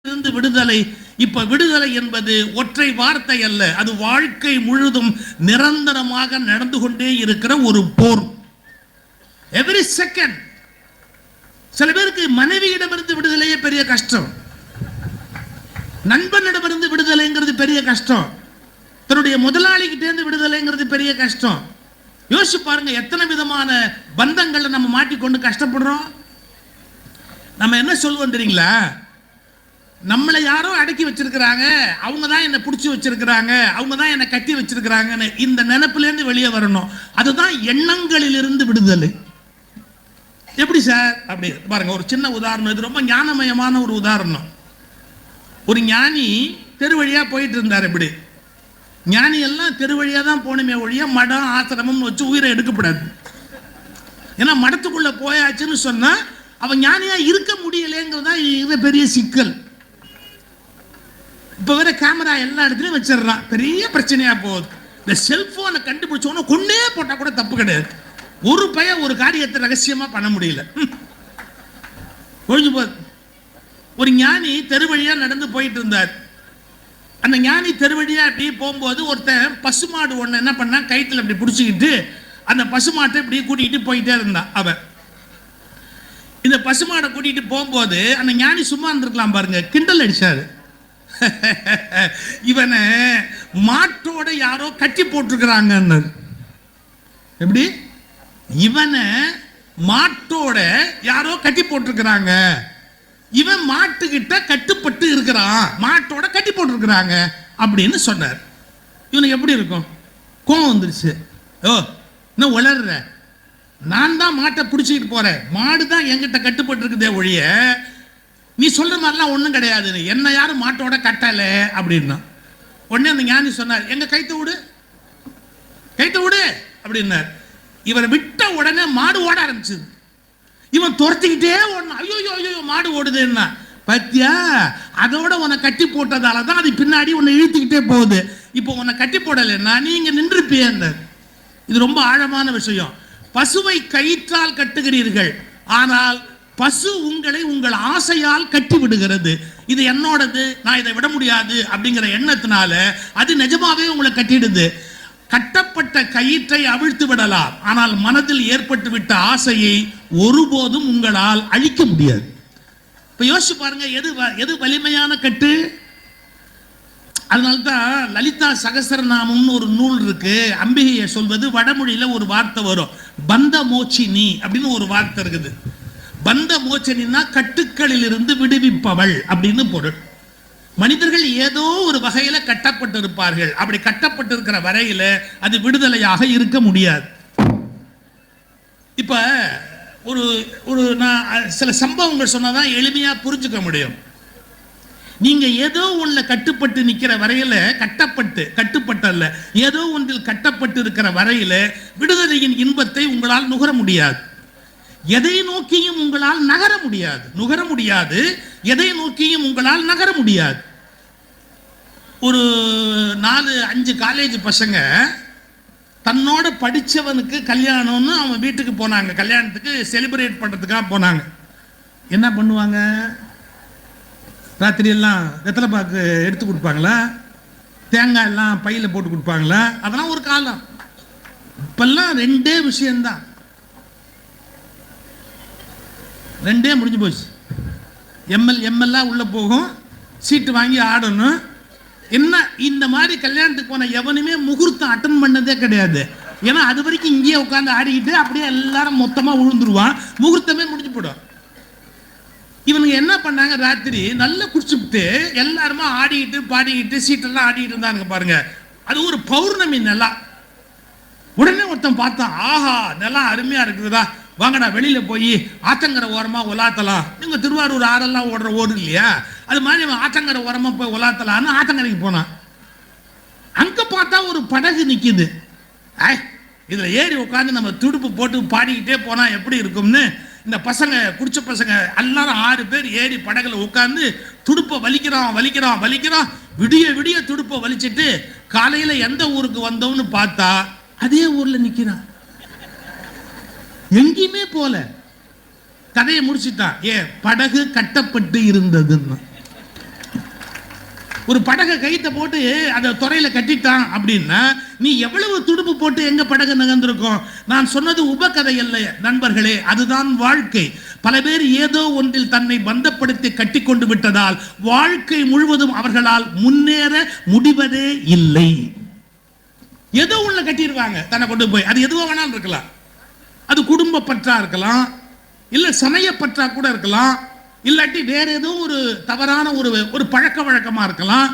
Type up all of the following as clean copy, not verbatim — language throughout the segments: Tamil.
இருந்து விடுதலை. இப்ப விடுதலை என்பது ஒற்றை வார்த்தை அல்ல, அது வாழ்க்கை முழுதும் நிரந்தரமாக நடந்து கொண்டே இருக்கிற ஒரு போர். Every second. சில பேருக்கு மனைவியிடமிருந்து விடுதலையே பெரிய கஷ்டம், நண்பனிடமிருந்து விடுதலைங்கிறது பெரிய கஷ்டம், தன்னுடைய முதலாளிகிட்டே இருந்து விடுதலைங்கிறது பெரிய கஷ்டம். யோசிச்சு பாருங்க, எத்தனை விதமான பந்தங்களை நம்ம மாட்டிக்கொண்டு கஷ்டப்படுறோம். நம்ம என்ன சொல்லுவோம் தெரியுங்களா? நம்மளை யாரோ அடக்கி வச்சிருக்கிறாங்க, அவங்க தான் என்னை பிடிச்சி வச்சிருக்கிறாங்க, அவங்க தான் என்னை கட்டி வச்சிருக்கிறாங்கன்னு இந்த நினைப்பிலேருந்து வெளியே வரணும். அதுதான் எண்ணங்களிலிருந்து விடுதலை. எப்படி சார்? அப்படி பாருங்க, ஒரு சின்ன உதாரணம், இது ரொம்ப ஞானமயமான ஒரு உதாரணம். ஒரு ஞானி தெரு வழியா போயிட்டு இருந்தார். இப்படி ஞானி எல்லாம் தெரு வழியா தான் போகணுமே ஒழிய மடம் ஆசிரமம் வச்சு உயிரை எடுக்கப்படாது. ஏன்னா மடத்துக்குள்ள போயாச்சுன்னு சொன்னா அவன் ஞானியா இருக்க முடியலைங்கிறது தான் இது பெரிய சிக்கல். இப்போ வேற கேமரா எல்லா இடத்துலையும் வச்சிடறான், பெரிய பிரச்சனையா போகுது. இந்த செல்போனை கண்டுபிடிச்சோன்னா கொண்டே போட்டால் கூட தப்பு கிடையாது. ஒரு பையன் ஒரு காரியத்தை ரகசியமா பண்ண முடியல, ஒழிஞ்சு போகுது. ஒரு ஞானி தெரு வழியா நடந்து போயிட்டு இருந்தார். அந்த ஞானி தெரு வழியா அப்படி போகும்போது ஒருத்தன் பசுமாடு ஒன்று என்ன பண்ணா, கைத்தில் அப்படி பிடிச்சிக்கிட்டு அந்த பசுமாட்டை இப்படி கூட்டிகிட்டு போயிட்டே இருந்தான். அவன் இந்த பசுமாடை கூட்டிகிட்டு போகும்போது அந்த ஞானி சும்மா இருந்திருக்கலாம் பாருங்க, கிண்டல் அடிச்சாரு. இவனை மாட்டோட யாரோ கட்டி போட்டிருக்கிறாங்க. எப்படி? இவனை மாட்டோட யாரோ கட்டி போட்டிருக்கிறாங்க, இவன் மாட்டுக்கிட்ட கட்டுப்பட்டு இருக்கிறான், மாட்டோட கட்டி போட்டிருக்கிறாங்க அப்படின்னு சொன்னார். இவனுக்கு எப்படி இருக்கும்? கோவம் வந்துருச்சு. ஓ, இன்னும் வளர்ற, நான் தான் மாட்டை பிடிச்சிக்கிட்டு போறேன், மாடு தான் என்கிட்ட கட்டுப்பட்டு இருக்குதே ஒழிய நீ சொல்ற மாதிரிலாம் ஒன்றும் கிடையாது, என்ன யாரும் மாட்டோட கட்டலை அப்படின்னா. உடனே அந்த ஞானி சொன்னார், எங்க கைத்த விடு, கைத்த விடு அப்படின்னார். இவரை விட்ட உடனே மாடு ஓட ஆரம்பிச்சது. இவன் துரத்திக்கிட்டே ஓடணும். ஐயோ ஐயோ மாடு ஓடுதுன்னா, பத்தியா, அதோட உன்னை கட்டி போட்டதால தான் அது பின்னாடி உன்னை இழுத்துக்கிட்டே போகுது. இப்போ உன்னை கட்டி போடலைன்னா நீ இங்க நின்றுப்பியன்னு. இது ரொம்ப ஆழமான விஷயம். பசுவை கயிற்றால் கட்டுகிறீர்கள், ஆனால் பசு உங்களை உங்கள் ஆசையால் கட்டி விடுகிறது. இது என்னோடது, நான் இதை விட முடியாது அப்படிங்கிற எண்ணத்தினால அது நிஜமாவே உங்களை கட்டிடுது. கட்டப்பட்ட கயிற்றை அவிழ்த்து விடலாம், ஆனால் மனதில் ஏற்பட்டு விட்ட ஆசையை ஒருபோதும் உங்களால் அழிக்க முடியாது. இப்ப யோசிச்சு பாருங்க, எது வலிமையான கட்டு? அதனால்தான் லலிதா சகஸ்ரநாமம்னு ஒரு நூல் இருக்கு. அம்பிகையை சொல்வது வடமொழியில ஒரு வார்த்தை வரும், பந்த மோச்சினி அப்படின்னு ஒரு வார்த்தை இருக்குது. பந்த மோச்சனின்னா கட்டுக்களில் இருந்து விடுவிப்பவள் அப்படின்னு பொருள். மனிதர்கள் ஏதோ ஒரு வகையில கட்டப்பட்டு இருப்பார்கள். அப்படி கட்டப்பட்டு இருக்கிற வரையில அது விடுதலையாக இருக்க முடியாது. இப்ப ஒரு நான் சில சம்பவங்கள் சொன்னாதான் எளிமையா புரிஞ்சுக்க முடியும். நீங்க ஏதோ ஒன்றில் கட்டுப்பட்டு நிற்கிற வரையில, கட்டுப்பட்டு அல்ல, ஏதோ ஒன்றில் கட்டப்பட்டு இருக்கிற வரையில விடுதலையின் இன்பத்தை உங்களால் நுகர முடியாது. எதை நோக்கியும் உங்களால் நுகர முடியாது. எதை நோக்கியும் உங்களால் நகர முடியாது. ஒரு 4-5 காலேஜ் பசங்க தன்னோட படித்தவனுக்கு கல்யாணம்னு அவன் வீட்டுக்கு போனாங்க. கல்யாணத்துக்கு செலிப்ரேட் பண்ணுறதுக்காக போனாங்க. என்ன பண்ணுவாங்க? ராத்திரி எல்லாம் வெத்தலை பாக்கு எடுத்து கொடுப்பாங்களா, தேங்காய் எல்லாம் பையில் போட்டு கொடுப்பாங்களா? அதெல்லாம் ஒரு காலம். இப்பெல்லாம் 2 விஷயம்தான், 2 முடிஞ்சு போச்சு. எம்எல்லாம் உள்ள போகும், சீட்டு வாங்கி ஆடணும். என்ன இந்த மாதிரி கல்யாணத்துக்கு போன எவனுமே முகூர்த்தம் அட்டன் பண்ணதே கிடையாது. ஏன்னா அது வரைக்கும் இங்கேயே உட்காந்து ஆடிக்கிட்டு அப்படியே எல்லாரும் மொத்தமாக விழுந்துருவான், முகூர்த்தமே முடிஞ்சு போடும். இவனுங்க என்ன பண்ணாங்க, ராத்திரி நல்லா குடிச்சுட்டு எல்லாருமா ஆடிக்கிட்டு பாடிக்கிட்டு சீட்டெல்லாம் ஆடிக்கிட்டு இருந்தாங்க பாருங்க. அது ஒரு பௌர்ணமி நிலா. உடனே ஒருத்தன் பார்த்தான், ஆஹா நிலம் அருமையா இருக்குதுடா, வாங்கடா வெளியில போய் ஆத்தங்கரை ஓரமா உலாத்தலாம். நீங்க திருவாரூர் ஆறெல்லாம் ஓடு இல்லையா, அது மாதிரி ஆத்தங்கரை ஓரமா போய் உலாத்தலான்னு ஆத்தங்கரைக்கு போனான். அங்க பார்த்தா ஒரு படகு நிக்குது. இதுல ஏறி உட்காந்து நம்ம துடுப்பு போட்டு பாடிக்கிட்டே போனா எப்படி இருக்கும்னு இந்த பசங்க, குடிச்ச பசங்க எல்லாரும் 6 பேர் ஏறி படகுல உட்காந்து துடுப்பை வலிக்கிறான். விடிய விடிய துடுப்பை வலிச்சிட்டு காலையில எந்த ஊருக்கு வந்தோம்னு பார்த்தா அதே ஊர்ல நிக்கிறான், எங்கேயுமே போல. கதையை முடிச்சுட்டான். படகு கட்டப்பட்டு இருந்ததுன்னு. ஒரு படகை கைத்த போட்டு அதை துறையில கட்டிட்டான் அப்படின்னா நீ எவ்வளவு துடுப்பு போட்டு எங்க படகு நகர்ந்திருக்கும். நான் சொன்னது உபகதை அல்ல நண்பர்களே, அதுதான் வாழ்க்கை. பல பேர் ஏதோ ஒன்றில் தன்னை பந்தப்படுத்தி கட்டி கொண்டு விட்டதால் வாழ்க்கை முழுவதும் அவர்களால் முன்னேற முடிவதே இல்லை. ஏதோ உள்ள கட்டிடுவாங்க தன்னை கொண்டு போய், அது எதுவோ வேணாலும் இருக்கலாம். அது குடும்ப பற்றா இருக்கலாம், இல்ல சமய பற்றா கூட இருக்கலாம், இல்லாட்டி வேற ஏதோ ஒரு தவறான ஒரு பழக்க வழக்கமா இருக்கலாம்.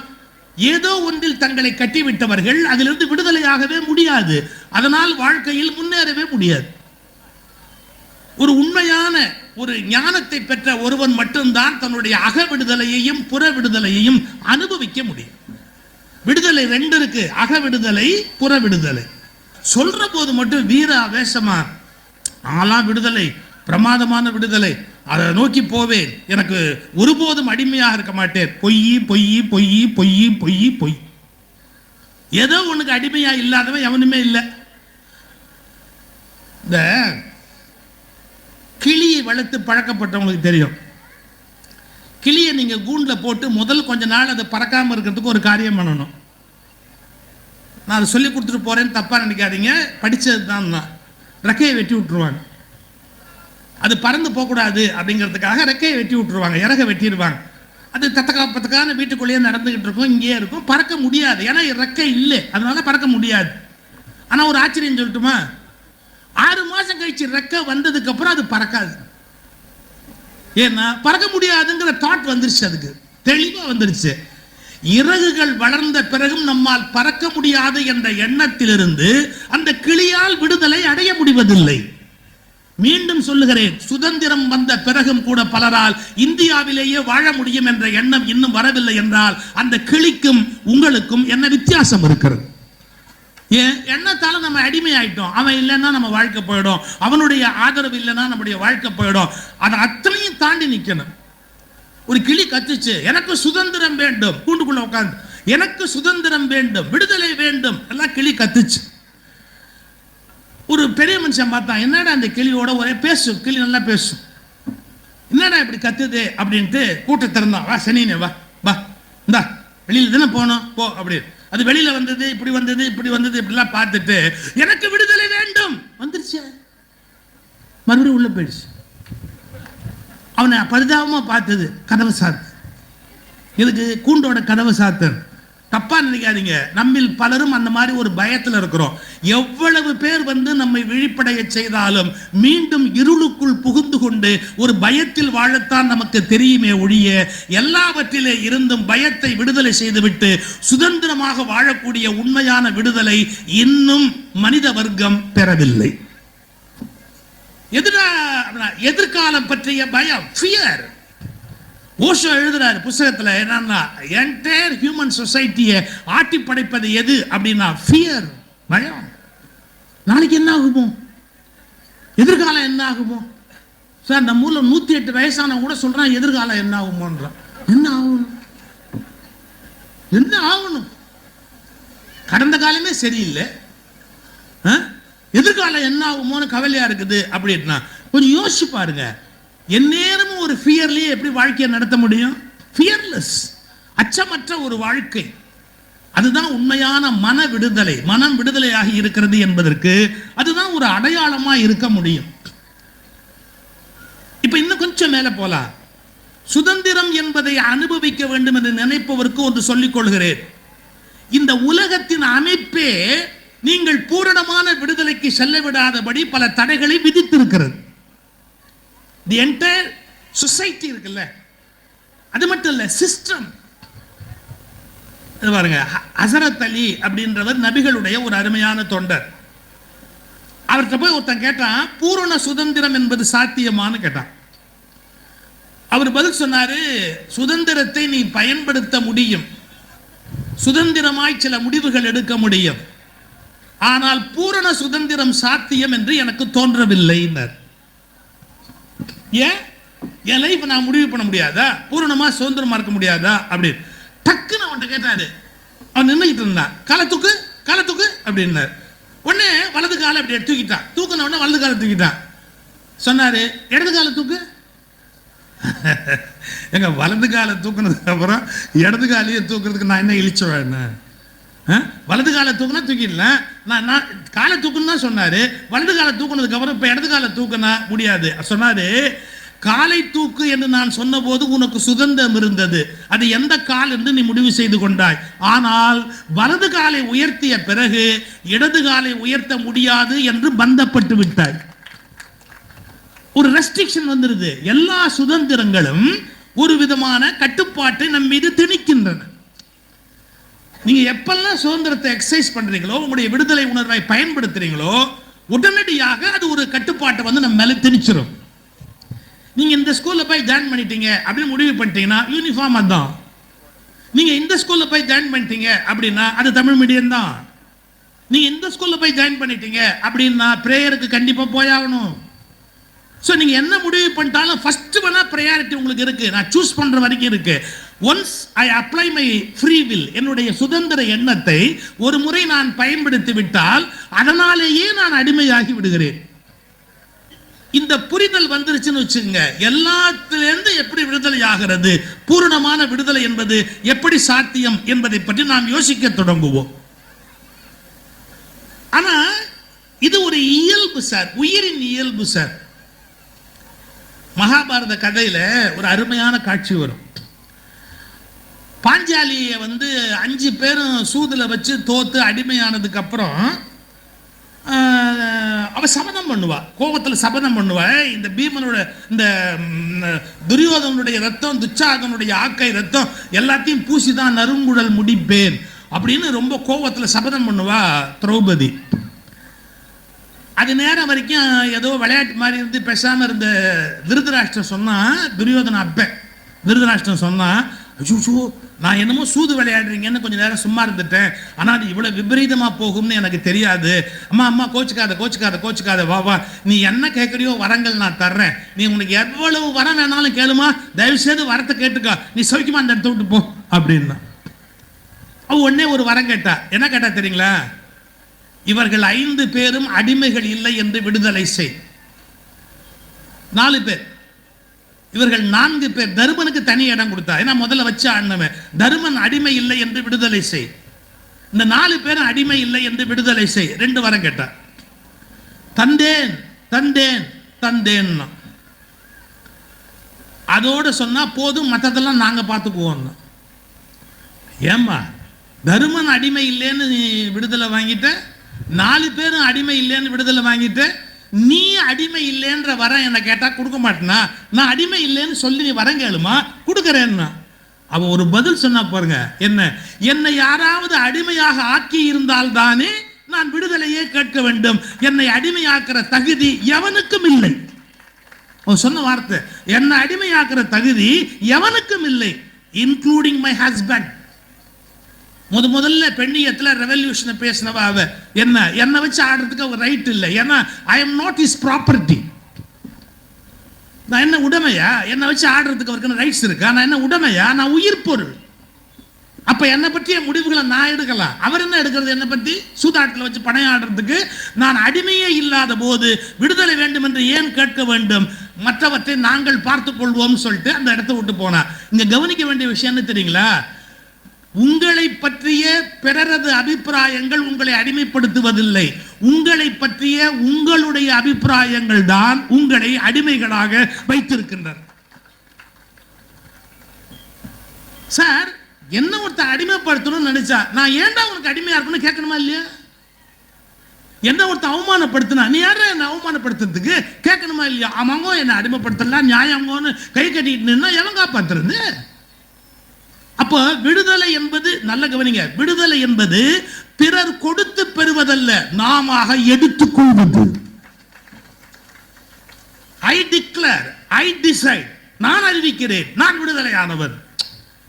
ஏதோ ஒன்றில் தங்களை கட்டிவிட்டவர்கள் அதிலிருந்து விடுதலையாகவே முடியாது. அதனால் வாழ்க்கையில் முன்னேறவே முடியாது. ஒரு உண்மையான ஒரு ஞானத்தை பெற்ற ஒருவன் மட்டும்தான் தன்னுடைய அக விடுதலையையும் புற விடுதலையையும் அனுபவிக்க முடியும். விடுதலை ரெண்டு இருக்கு, அக விடுதலை, புற விடுதலை. சொல்ற போது மட்டும் வீர ஆவேசமா ஆலாம் விடுதலை, பிரமாதமான விடுதலை, அதை நோக்கி போவேன், எனக்கு ஒருபோதும் அடிமையாக இருக்க மாட்டேன். பொய் பொய் பொய் பொய் பொய் பொய். ஏதோ உனக்கு அடிமையா இல்லாதவன் எவனுமே இல்லை. இந்த கிளியை வளர்த்து பழக்கப்பட்டவங்களுக்கு தெரியும். கிளியை நீங்க கூண்டுல போட்டு முதல் கொஞ்ச நாள் அதை பறக்காம இருக்கிறதுக்கு ஒரு காரியம் பண்ணணும். நான் அதை சொல்லி கொடுத்துட்டு போறேன்னு தப்பா நினைக்காதீங்க, படிச்சது தான். ரெக்கையை வெட்டி விட்டுருவாங்க. அது பறந்து போகக்கூடாது அப்படிங்கிறதுக்காக ரெக்கையை வெட்டி விட்டுருவாங்க, இறக வெட்டிடுவாங்க. அது தத்தக்கான வீட்டுக்குள்ளேயே நடந்துகிட்டு இருக்கும், இங்கேயே இருக்கும், பறக்க முடியாது. ஏன்னா ரெக்கை இல்லை, அதனால பறக்க முடியாது. ஆனா ஒரு ஆச்சரியம் சொல்லட்டுமா, 6 மாசம் கழிச்சு ரெக்கை வந்ததுக்கு அப்புறம் அது பறக்காது. ஏன்னா பறக்க முடியாதுங்கிற தாட் வந்துருச்சு, அதுக்கு தெளிவா வந்துருச்சு. இறகுகள் வளர்ந்த பிறகும் நம்மால் பறக்க முடியாது என்ற எண்ணத்திலிருந்து அந்த கிளியால் விடுதலை அடைய முடிவதில்லை. மீண்டும் சொல்லுகிறேன், சுதந்திரம் வந்த பிறகும் கூட பலரால் இந்தியாவிலேயே வாழ முடியும் என்ற எண்ணம் இன்னும் வரவில்லை என்றால் அந்த கிளிக்கும் உங்களுக்கும் என்ன வித்தியாசம் இருக்கிறது? ஏன் எண்ணத்தால நம்ம அடிமை ஆயிட்டோம். அவன் இல்லைன்னா நம்ம வாழ்க்கை போயிடும், அவனுடைய ஆதரவு இல்லைன்னா நம்முடைய வாழ்க்கை போயிடும். அதை அத்தனையும் தாண்டி நிற்கணும். ஒரு கிளி கத்துச்சு, எனக்கு சுதந்திரம் வேண்டும், கூண்டுக்குள்ள உட்காந்து எனக்கு சுதந்திரம் வேண்டும், விடுதலை வேண்டும், எல்லாம் கிளி கத்துச்சு. ஒரு பெரிய மனுஷன் பார்த்தான், என்னடா அந்த கிளியோட ஒரே பேசும், கிளி நல்லா பேசும், என்னடா இப்படி கத்துது அப்படின்ட்டு கூட்டத்தை திறந்தான். வா சனினே, வா வா, இந்தா வெளியில தானே போனோம், போ அப்படி. அது வெளியில வந்தது, இப்படி வந்தது, இப்படி வந்தது, இப்படிலாம் பார்த்துட்டு எனக்கு விடுதலை வேண்டும் வந்துருச்சு, மறுபடியும் உள்ள போயிடுச்சு. அவனை பரிதாபமா பார்த்தது, கதவை சாத்து. இதுக்கு கூண்டோட கதவை சாத்து. தப்பா நினைக்காதீங்க, நம்மில் பலரும் அந்த மாதிரி ஒரு பயத்தில் இருக்கிறோம். எவ்வளவு பேர் வந்து நம்மை விழிப்படைய செய்தாலும் மீண்டும் இருளுக்குள் புகுந்து கொண்டு ஒரு பயத்தில் வாழத்தான் நமக்கு தெரியுமே ஒழிய, எல்லாவற்றிலே இருந்தும் பயத்தை விடுதலை செய்துவிட்டு சுதந்திரமாக வாழக்கூடிய உண்மையான விடுதலை இன்னும் மனித வர்க்கம் பெறவில்லை. எதிர்காலம் பற்றிய பயம், ஃபியர். ஓஷோ எழுதுறாரு புத்தகத்தில், என்னன்னா என்டையர் ஹியூமன் சொசைட்டியை ஆட்டி படைப்பது எது அப்படின்னா ஃபியர், பயம். நாளைக்கு என்ன ஆகுமோ, எதிர்காலம் என்ன ஆகுமோ. சார் நம்ம ஊர்ல 108 வயசான கூட சொல்றான் எதிர்காலம் என்ன ஆகுமோன்றான். என்ன ஆகணும், என்ன ஆகணும்? கடந்த காலமே சரியில்லை, எதிர்காலம் என்ன ஆகுமோன்னு கவலையா இருக்குது அப்படின்னா கொஞ்சம் யோசிச்சு பாருங்க. எந்நேரமும் ஒரு ஃபியர்லயே எப்படி வாழ்க்கையை நடத்த முடியும்? ஃபியர்லெஸ், அச்சமற்ற ஒரு வாழ்க்கை. அதுதான் உண்மையான மன விடுதலை. மனம் விடுதலையாகி இருக்கிறது என்பதற்கு அதுதான் ஒரு அடையாளமா இருக்க முடியும். இப்ப இன்னும் கொஞ்சம் மேல போலாம். சுதந்திரம் என்பதை அனுபவிக்க வேண்டும் என்று நினைப்பவருக்கு ஒன்று சொல்லிக் கொள்கிறேன். இந்த உலகத்தின் அமைப்பே நீங்கள் பூரணமான விடுதலைக்கு செல்ல விடாதபடி பல தடைகளை விதித்திருக்கிறது. தி என்டையர் சொசைட்டி இருக்குல்ல, அது மட்டும் இல்ல, சிஸ்டம். பாருங்க, ஹசரத் அலி அப்படின்றவர் நபிகளுடைய ஒரு அருமையான தொண்டர். அவர்கிட்ட போய் ஒருத்தன் கேட்டான், பூரண சுதந்திரம் என்பது சாத்தியமானு கேட்டான். அவர் பதில் சொன்னாரு, சுதந்திரத்தை நீ பயன்படுத்த முடியும், சுதந்திரமாய் சில முடிவுகள் எடுக்க முடியும், ஆனால் பூரண சுதந்திரம் சாத்தியம் என்று எனக்கு தோன்றவில்லை. ஏன் என் லைஃப் நான் முடிவு பண்ண முடியாதா, பூரணமா சுதந்திரமா இருக்க முடியாதா அப்படின்னு டக்குன்னு அவன்கிட்ட கேட்டாரு. அவன் நின்றுகிட்டு இருந்தான், காலை தூக்கு காலை தூக்கு அப்படின்னாரு. உடனே வலது காலை அப்படி தூக்கிட்டான். தூக்கின உடனே வலது காலை தூக்கிட்டான். சொன்னாரு, இடது காலை தூக்கு. எங்க வலது காலை தூக்குனதுக்கு அப்புறம் இடது காலையே தூக்குறதுக்கு நான் என்ன இழிச்சுவேன்? வலது காலை தூக்குனா தூக்கிடலாம். நான் காலை தூக்குன்னு தான் சொன்னாரு. வலது காலை தூக்குனதுக்கு அப்புறம் இப்ப இடது காலை தூக்கினா முடியாது. சொன்னாரு, காலை தூக்கு என்று நான் சொன்னபோது உனக்கு சுதந்திரம் இருந்தது, அது எந்த கால் என்று நீ முடிவு செய்து கொண்டாய். ஆனால் வலது காலை உயர்த்திய பிறகு இடது காலை உயர்த்த முடியாது என்று பந்தப்பட்டு விட்டாய். ஒரு ரெஸ்ட்ரிக்ஷன் வந்துருது. எல்லா சுதந்திரங்களும் ஒரு விதமான கட்டுப்பாட்டை நம் மீது திணிக்கின்றன. நீங்க எப்பெல்லாம் சுதந்திரத்தை எக்ஸசைஸ் பண்றீங்களோ, உங்களுடைய விடுதலை உணர்வை பயன்படுத்துறீங்களோ, உடனடியாக அது ஒரு கட்டுப்பாட்டை வந்து நம்ம மேல திணிச்சிடும். நீங்க இந்த ஸ்கூல்ல போய் ஜாயின் பண்ணிட்டீங்க அப்படின்னு முடிவு பண்ணிட்டீங்கன்னா யூனிஃபார்ம் அதான். நீங்க இந்த ஸ்கூல்ல போய் ஜாயின் பண்ணிட்டீங்க அப்படின்னா அது தமிழ் மீடியம் தான். நீங்க இந்த ஸ்கூல்ல போய் ஜாயின் பண்ணிட்டீங்க அப்படின்னா பிரேயருக்கு கண்டிப்பா போயாகணும். ஸோ நீங்க என்ன முடிவு பண்ணிட்டாலும் ஃபர்ஸ்ட் வேணா ப்ரையாரிட்டி உங்களுக்கு இருக்கு. நான் சூஸ் பண்ற வரைக்கும் இருக்கு. Once I apply my free will, என்னுடைய சுதந்திர எண்ணத்தை ஒரு முறை நான் பயன்படுத்தி விட்டால் அதனாலேயே நான் அடிமையாகி விடுகிறேன். இந்த புரிதல் வந்துருச்சுன்னு வச்சுங்க, எல்லாத்திலிருந்து எப்படி விடுதலை ஆகிறது, பூரணமான விடுதலை என்பது எப்படி சாத்தியம் என்பதை பற்றி நாம் யோசிக்க தொடங்குவோம். ஆனா இது ஒரு இயல்பு சார், உயிரின் இயல்பு சார். மகாபாரத கதையில ஒரு அருமையான காட்சி வரும். பாஞ்சாலியை வந்து 5 பேரும் சூதுல வச்சு தோத்து அடிமையானதுக்கு அப்புறம் அவ சபதம் பண்ணுவா, கோபத்தில் சபதம் பண்ணுவா. இந்த பீமனோட, இந்த துரியோதனுடைய ரத்தம், துச்சாதனுடைய ஆக்கை ரத்தம் எல்லாத்தையும் பூசிதான் நறுங்குழல் முடிப்பேன் அப்படின்னு ரொம்ப கோபத்தில் சபதம் பண்ணுவா திரௌபதி. அது நேரம் வரைக்கும் ஏதோ விளையாட்டு மாதிரி இருந்து பேசாம இருந்த விருதராஷ்டிரம் சொன்னா, துரியோதன அப்ப விருதராஷ்டிரம் சொன்னா, ஐயோ நான் என்னமோ சூது விளையாடுறீங்கன்னு கொஞ்சம் நேரம் சும்மா இருந்துட்டேன், ஆனால் அது இவ்வளோ விபரீதமா போகும்னு எனக்கு தெரியாது. அம்மா அம்மா கோச்சுக்காத கோச்சுக்காத கோச்சுக்காத, வா வா, நீ என்ன கேட்குறியோ வரங்கள் நான் தர்றேன், நீ உனக்கு எவ்வளவு வரம் வேணாலும் கேளுமா, தயவு செய்து வரத்தை கேட்டுக்கா, நீ சௌக்கியமா அந்த இடத்த விட்டு போ அப்படின்னா. அவ உடனே ஒரு வரம் கேட்டா. என்ன கேட்டா தெரியுங்களா? இவர்கள் 5 பேரும் அடிமைகள் இல்லை என்று விடுதலை செய். 4 பேர், இவர்கள் 4 பேர். தருமனுக்கு தனி இடம் கொடுத்தா, ஏன்னா முதல்ல வச்சு ஆடினவன். தருமன் அடிமை இல்லை என்று விடுதலை செய். இந்த 4 பேரும் அடிமை இல்லை என்று விடுதலை செய். 2 வரம் கேட்டா. தந்தேன் தந்தேன் தந்தேன். அதோடு சொன்னா போதும், மற்றதெல்லாம் நாங்க பார்த்துக்குவோம். ஏம்மா, தருமன் அடிமை இல்லைன்னு விடுதலை வாங்கிட்ட, 4 பேரும் அடிமை இல்லைன்னு விடுதலை வாங்கிட்டு, நீ அடிமை இல்லைன்ற வரம் என்ன கேட்டா கொடுக்க மாட்டேனா? நான் அடிமை இல்லைன்னு சொல்லி நீ வரம் கேளுமா, கொடுக்கறேன்னா. அவ ஒரு பதில் சொன்னா பாருங்க, என்னை யாராவது அடிமையாக ஆக்கி இருந்தால் தானே நான் விடுதலையே கேட்க வேண்டும். என்னை அடிமையாக்குற தகுதி எவனுக்கும் இல்லை. அவன் சொன்ன வார்த்தை, என்னை அடிமையாக்குற தகுதி எவனுக்கும் இல்லை, இன்க்ளூடிங் மை ஹஸ்பண்ட். முதல்ல பெண்ணியத்துல ரெவல்யூஷனை பேசினவா அவ. என்ன வச்சு ஆடுறதுக்கு அவர் ரைட் இல்லை, ஏன்னா I am not is property. நான் என்ன உடைமையா? என்ன வச்சு ஆடுறதுக்கு அவருக்கு ரைட்ஸ் இருக்கா? நான் என்ன உடைமையா? நான் உயிர் பொருள். அப்ப என்னை பற்றிய முடிவுகளை நான் எடுக்கலாம். அவர் என்ன எடுக்கிறது? என்னை பற்றி சூதாட்டில் வச்சு பணம் ஆடுறதுக்கு நான் அடிமையே இல்லாத போது விடுதலை வேண்டும் என்று ஏன் கேட்க வேண்டும்? மற்றவற்றை நாங்கள் பார்த்துக் கொள்வோம் சொல்லிட்டு அந்த இடத்தை விட்டு போனா. இங்க கவனிக்க வேண்டிய விஷயம் என்ன தெரியுங்களா? உங்களை பற்றிய பிறரது அபிப்பிராயங்கள் உங்களை அடிமைப்படுத்துவதில்லை. உங்களை பற்றிய உங்களுடைய அபிப்பிராயங்கள் தான் உங்களை அடிமைகளாக வைத்திருக்கின்றன. சார், என்ன ஒருத்தர் அடிமைப்படுத்தணும்னு நினைச்சா நான் ஏன்டா உனக்கு அடிமையா இருக்கணும்னு கேட்கணுமா இல்லையா? என்ன ஒருத்தர் அவமானப்படுத்தினா நீ யாரா என்ன அவமானப்படுத்துறதுக்கு கேட்கணுமா இல்லையா? ஆமாங்கோ என்ன அடிமைப்படுத்தலாம் நியாயங்கோன்னு கை கட்டிட்டு நின்னா எவன் காப்பாத்துறது? அப்போ விடுதலை என்பது, நல்ல கவனிங்க, விடுதலை என்பது பிறர் கொடுத்து பெறுவதல்ல, நாம எடுத்துக்கொள்வது. ஐ டிக்ளேர், ஐ டிசைட், நான் அறிவிக்கிறேன், நான் விடுதலையானவர்.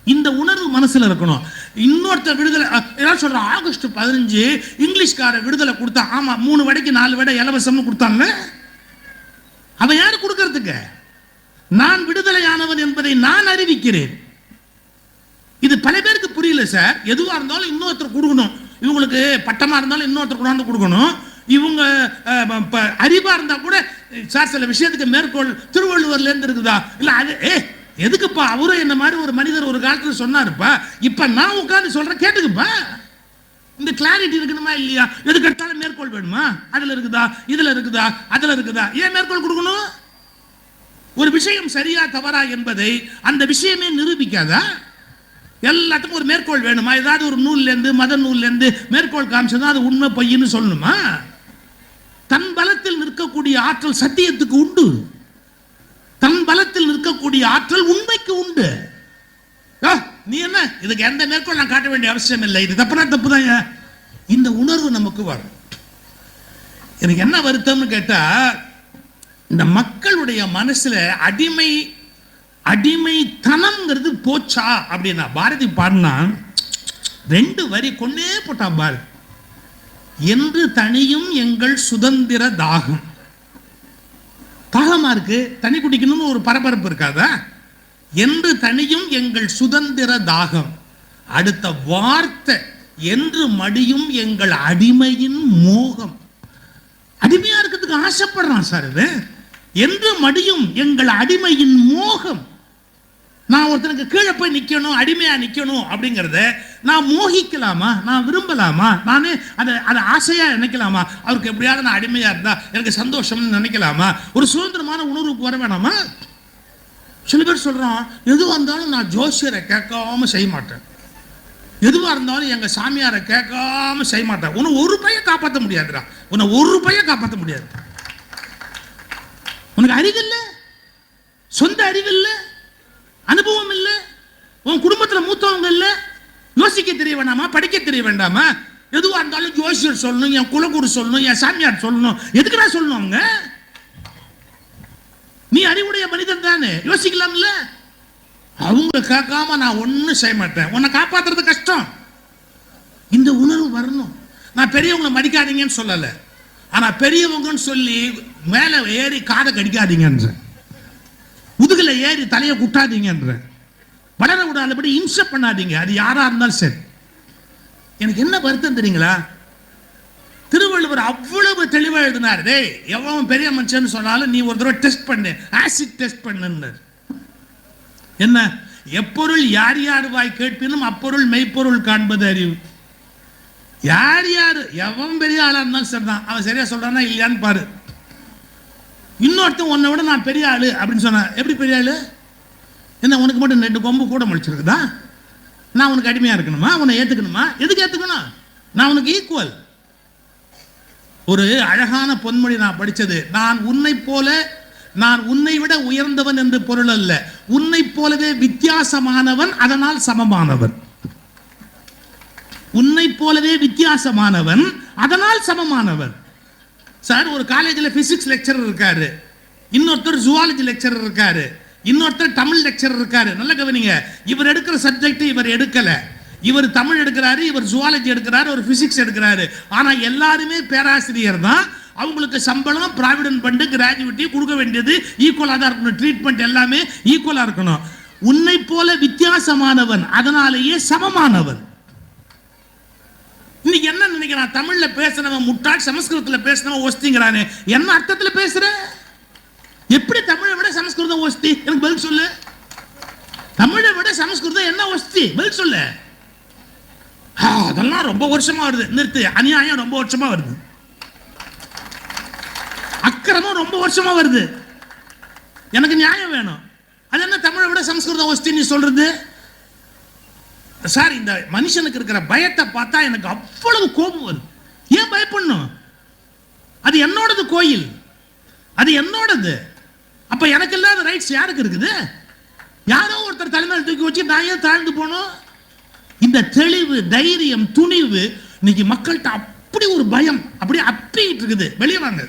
இந்த உணர்வு மனசுல இருக்கணும். இன்னொருத்த விடுதலை ஏதாவது சொல்றான், ஆகஸ்ட் 15 இங்கிலீஷ்கார விடுதலை கொடுத்தா, ஆமா 3 வடைக்கு 4 வடை இலவசம்னு கொடுத்தாங்க. அவன் யாரு கொடுக்கறதுக்கு? நான் விடுதலையானவன் என்பதை நான் அறிவிக்கிறேன். இது பல பேருக்கு புரியல சார். எதுவா இருந்தாலும் இன்னொருத்தர் கொடுக்கணும். இவங்களுக்கு பட்டமா இருந்தாலும் இன்னொருத்தர் கொண்டாந்து கொடுக்கணும். இவங்க அறிவா இருந்தா கூட சார் சில விஷயத்துக்கு மேற்கோள் திருவள்ளுவர்ல இருந்து இருக்குதா? இல்ல அது எதுக்குப்பா? அவரும் என்ன மாதிரி ஒரு மனிதர் ஒரு காலத்துல சொன்னாருப்பா. இப்ப நான் உட்கார்ந்து சொல்றேன், கேட்டுக்குப்பா. இந்த கிளாரிட்டி இருக்கணுமா இல்லையா? எதுக்கு எடுத்தாலும் மேற்கோள் வேணுமா? அதுல இருக்குதா, இதுல இருக்குதா, அதுல இருக்குதா? ஏன் மேற்கோள் கொடுக்கணும்? ஒரு விஷயம் சரியா தவறா என்பதை அந்த விஷயமே நிரூபிக்காதா? எல்லாத்துக்கும் ஒரு மேற்கோள் வேணுமா? ஏதாவது ஒரு நூல்ல இருந்து, மத நூல்ல இருந்து மேற்கோள் காமிச்சா அது உண்மை பொய்ன்னு சொல்லணுமா? தன் பலத்தில் நிற்கக்கூடிய ஆற்றல் சத்தியத்துக்கு உண்டு. தன் பலத்தில் நிற்கக்கூடிய ஆற்றல் உண்மைக்கு உண்டு. நீ என்ன இதுக்கு எந்த மேற்கோள் நான் காட்ட வேண்டிய அவசியம் இல்லை. இது தப்புனா தப்புதான். இந்த உணர்வு நமக்கு வரும். எனக்கு என்ன வருத்தம்னு கேட்டா, இந்த மக்களுடைய மனசுல அடிமைத்தனம்ங்கிறது போச்சா அப்படின்னா, பாரதி பாடினா 2 வரி கொண்டே போட்டான் பாரதி. என்று தனியும் எங்கள் சுதந்திர தாகம். தாகமா இருக்கு, தண்ணி குடிக்கணும்னு ஒரு பரபரப்பு இருக்காதா? என்று தனியும் எங்கள் சுதந்திர தாகம். அடுத்த வார்த்தை, என்று மடியும் எங்கள் அடிமையின் மோகம். அடிமையா இருக்கிறதுக்கு ஆசைப்படுறான் சார் இது. என்று மடியும் எங்கள் அடிமையின் மோகம். நான் ஒருத்தனுக்கு கீழே போய் நிக்கணும், அடிமையா நிக்கணும் அப்படிங்கறத நான் மோகிக்கலாமா? நான் விரும்பலாமா? நானே அதை ஆசையா நினைக்கலாமா? அவருக்கு எப்படியாவது நான் அடிமையா இருந்தா எனக்கு சந்தோஷம்னு நினைக்கலாமா? ஒரு சுதந்திரமான உணர்வுக்கு வர வேணாமா? சில பேர் சொல்றான், எதுவாக இருந்தாலும் நான் ஜோசியரை கேட்காம செய்ய மாட்டேன், எதுவாக இருந்தாலும் எங்க சாமியாரை கேட்காம செய்ய மாட்டேன். உன்னை ஒரு பையன் காப்பாற்ற முடியாதுடா, உன்னை ஒரு பையன் காப்பாற்ற முடியாது. உனக்கு அறிவில்லை, சொந்த அறிவில்லை, அனுபவம் இல்லை, உன் குடும்பத்தில் மூத்தவங்க இல்லை, யோசிக்க தெரிய வேண்டாமா? படிக்க தெரிய வேண்டாமா? எதுவாக இருந்தாலும் ஜோசியர் சொல்லணும், என் குலகுரு சொல்லணும், என் சாமியார் சொல்லணும். எதுக்குடா சொல்லணும்? அவங்க நீ அறிவுடைய மனிதன் தானே, யோசிக்கலாம்ல. அவங்க கேட்காம நான் ஒன்னும் செய்ய மாட்டேன், உன்னை காப்பாத்துறது கஷ்டம். இந்த உணர்வு வரணும். நான் பெரியவங்களை மதிக்காதீங்கன்னு சொல்லல, ஆனா பெரியவங்கன்னு சொல்லி மேல ஏறி காதை கடிக்காதீங்கன்ற, முதுகுல ஏறி தலையை குட்டாதீங்கன்ற, வளர விடாதபடி இன்செப்ட் பண்ணாதீங்க. அது யாரா இருந்தாலும் சரி. எனக்கு என்ன வருத்தம் தெரியுங்களா? திருவள்ளுவர் அவ்வளவு தெளிவா எழுதினார். டேய், எவன் பெரிய மனுஷன் சொன்னாலும் நீ ஒரு தடவை டெஸ்ட் பண்ணு, ஆசிட் டெஸ்ட் பண்ணு. என்ன? எப்பொருள் யார் யார் வாய் கேட்பினும் அப்பொருள் மெய்ப்பொருள் காண்பது அறிவு. யார் யார் எவன் பெரிய ஆளா இருந்தாலும் சரிதான், அவன் சரியா சொல்றானா இல்லையான்னு பாரு. இன்னொருத்தன் உன்னை விட நான் பெரிய ஆளு அப்படின்னு சொன்ன, எப்படி பெரிய ஆளு? என்ன உனக்கு மட்டும் 2 கொம்பு கூட முளைச்சிருக்குதா? நான் உனக்கு அடிமையா இருக்கணுமா? உன்னை ஏத்துக்கணுமா? எதுக்கு ஏத்துக்கணும்? நான் உனக்கு ஈக்குவல். ஒரு அழகான பொன்மொழி நான் படிச்சது, நான் உன்னை விட உயர்ந்தவன் என்று பொருள் அல்ல, உன்னை போலவே வித்தியாசமானவன் அதனால் சமமானவன். உன்னை போலவே வித்தியாசமானவன் அதனால் சமமானவன். சார், ஒரு காலேஜில் பிசிக்ஸ் லெக்சரர் இருக்காரு, இன்னொருத்தர் ஜுவாலஜி லெக்சரர் இருக்காரு, இன்னொருத்தர் தமிழ் லெக்சரர் இருக்காரு. நல்ல கவனிங்க, இவர் எடுக்கிற சப்ஜெக்ட் இவர் எடுக்கல, இவர் தமிழ் எடுக்கிறாரு, இவர் ஜுவாலஜி எடுக்கிறாரு, ஒரு பிசிக்ஸ் எடுக்கிறாரு. ஆனா எல்லாருமே பேராசிரியர் தான். அவங்களுக்கு சம்பளம், ப்ராவிடன்ட் ஃபண்ட், கிராஜுவிட்டி கொடுக்க வேண்டியது ஈக்குவலா தான் இருக்கணும். ட்ரீட்மெண்ட் எல்லாமே ஈக்குவலா இருக்கணும். உன்னை போல வித்தியாசமானவன் அதனாலேயே சமமானவன். இன்னைக்கு என்ன நினைக்கிறான்? தமிழ்ல பேசினவன் முட்டாள், சமஸ்கிருதத்துல பேசினவன் ஒஸ்திங்கிறானே. என்ன அர்த்தத்துல பேசுற? எப்படி தமிழை விட சமஸ்கிருதம் ஒஸ்தி? எனக்கு பதில் சொல்லு. தமிழை விட சமஸ்கிருதம் என்ன ஒஸ்தி? பதில் சொல்லு. அதெல்லாம் ரொம்ப வருஷமா வருது. நிறுத்து. அநியாயம் ரொம்ப வருஷமா வருது, அக்கிரமம் ரொம்ப வருஷமா வருது. எனக்கு நியாயம் வேணும். அது என்ன தமிழை விட சமஸ்கிருதம் ஒஸ்தி நீ சொல்றது? சார், இந்த மனுஷனுக்கு இருக்கிற பயத்தை பார்த்தா எனக்கு அவ்வளவு கோபம் வருது. ஏன் பயப்படணும்? அது என்னோடது கோயில், அது என்னோடது. அப்ப எனக்கு இல்லாத ரைட்ஸ் யாருக்கு இருக்குது? யாரோ ஒருத்தர் தலைமையில் தூக்கி வச்சு நான் ஏன் தாழ்ந்து போனோம்? இந்த தெளிவு, தைரியம், துணிவு இன்னைக்கு மக்கள்கிட்ட அப்படி ஒரு பயம் அப்படியே அப்பிட்டு இருக்குது. வெளியே வாங்க.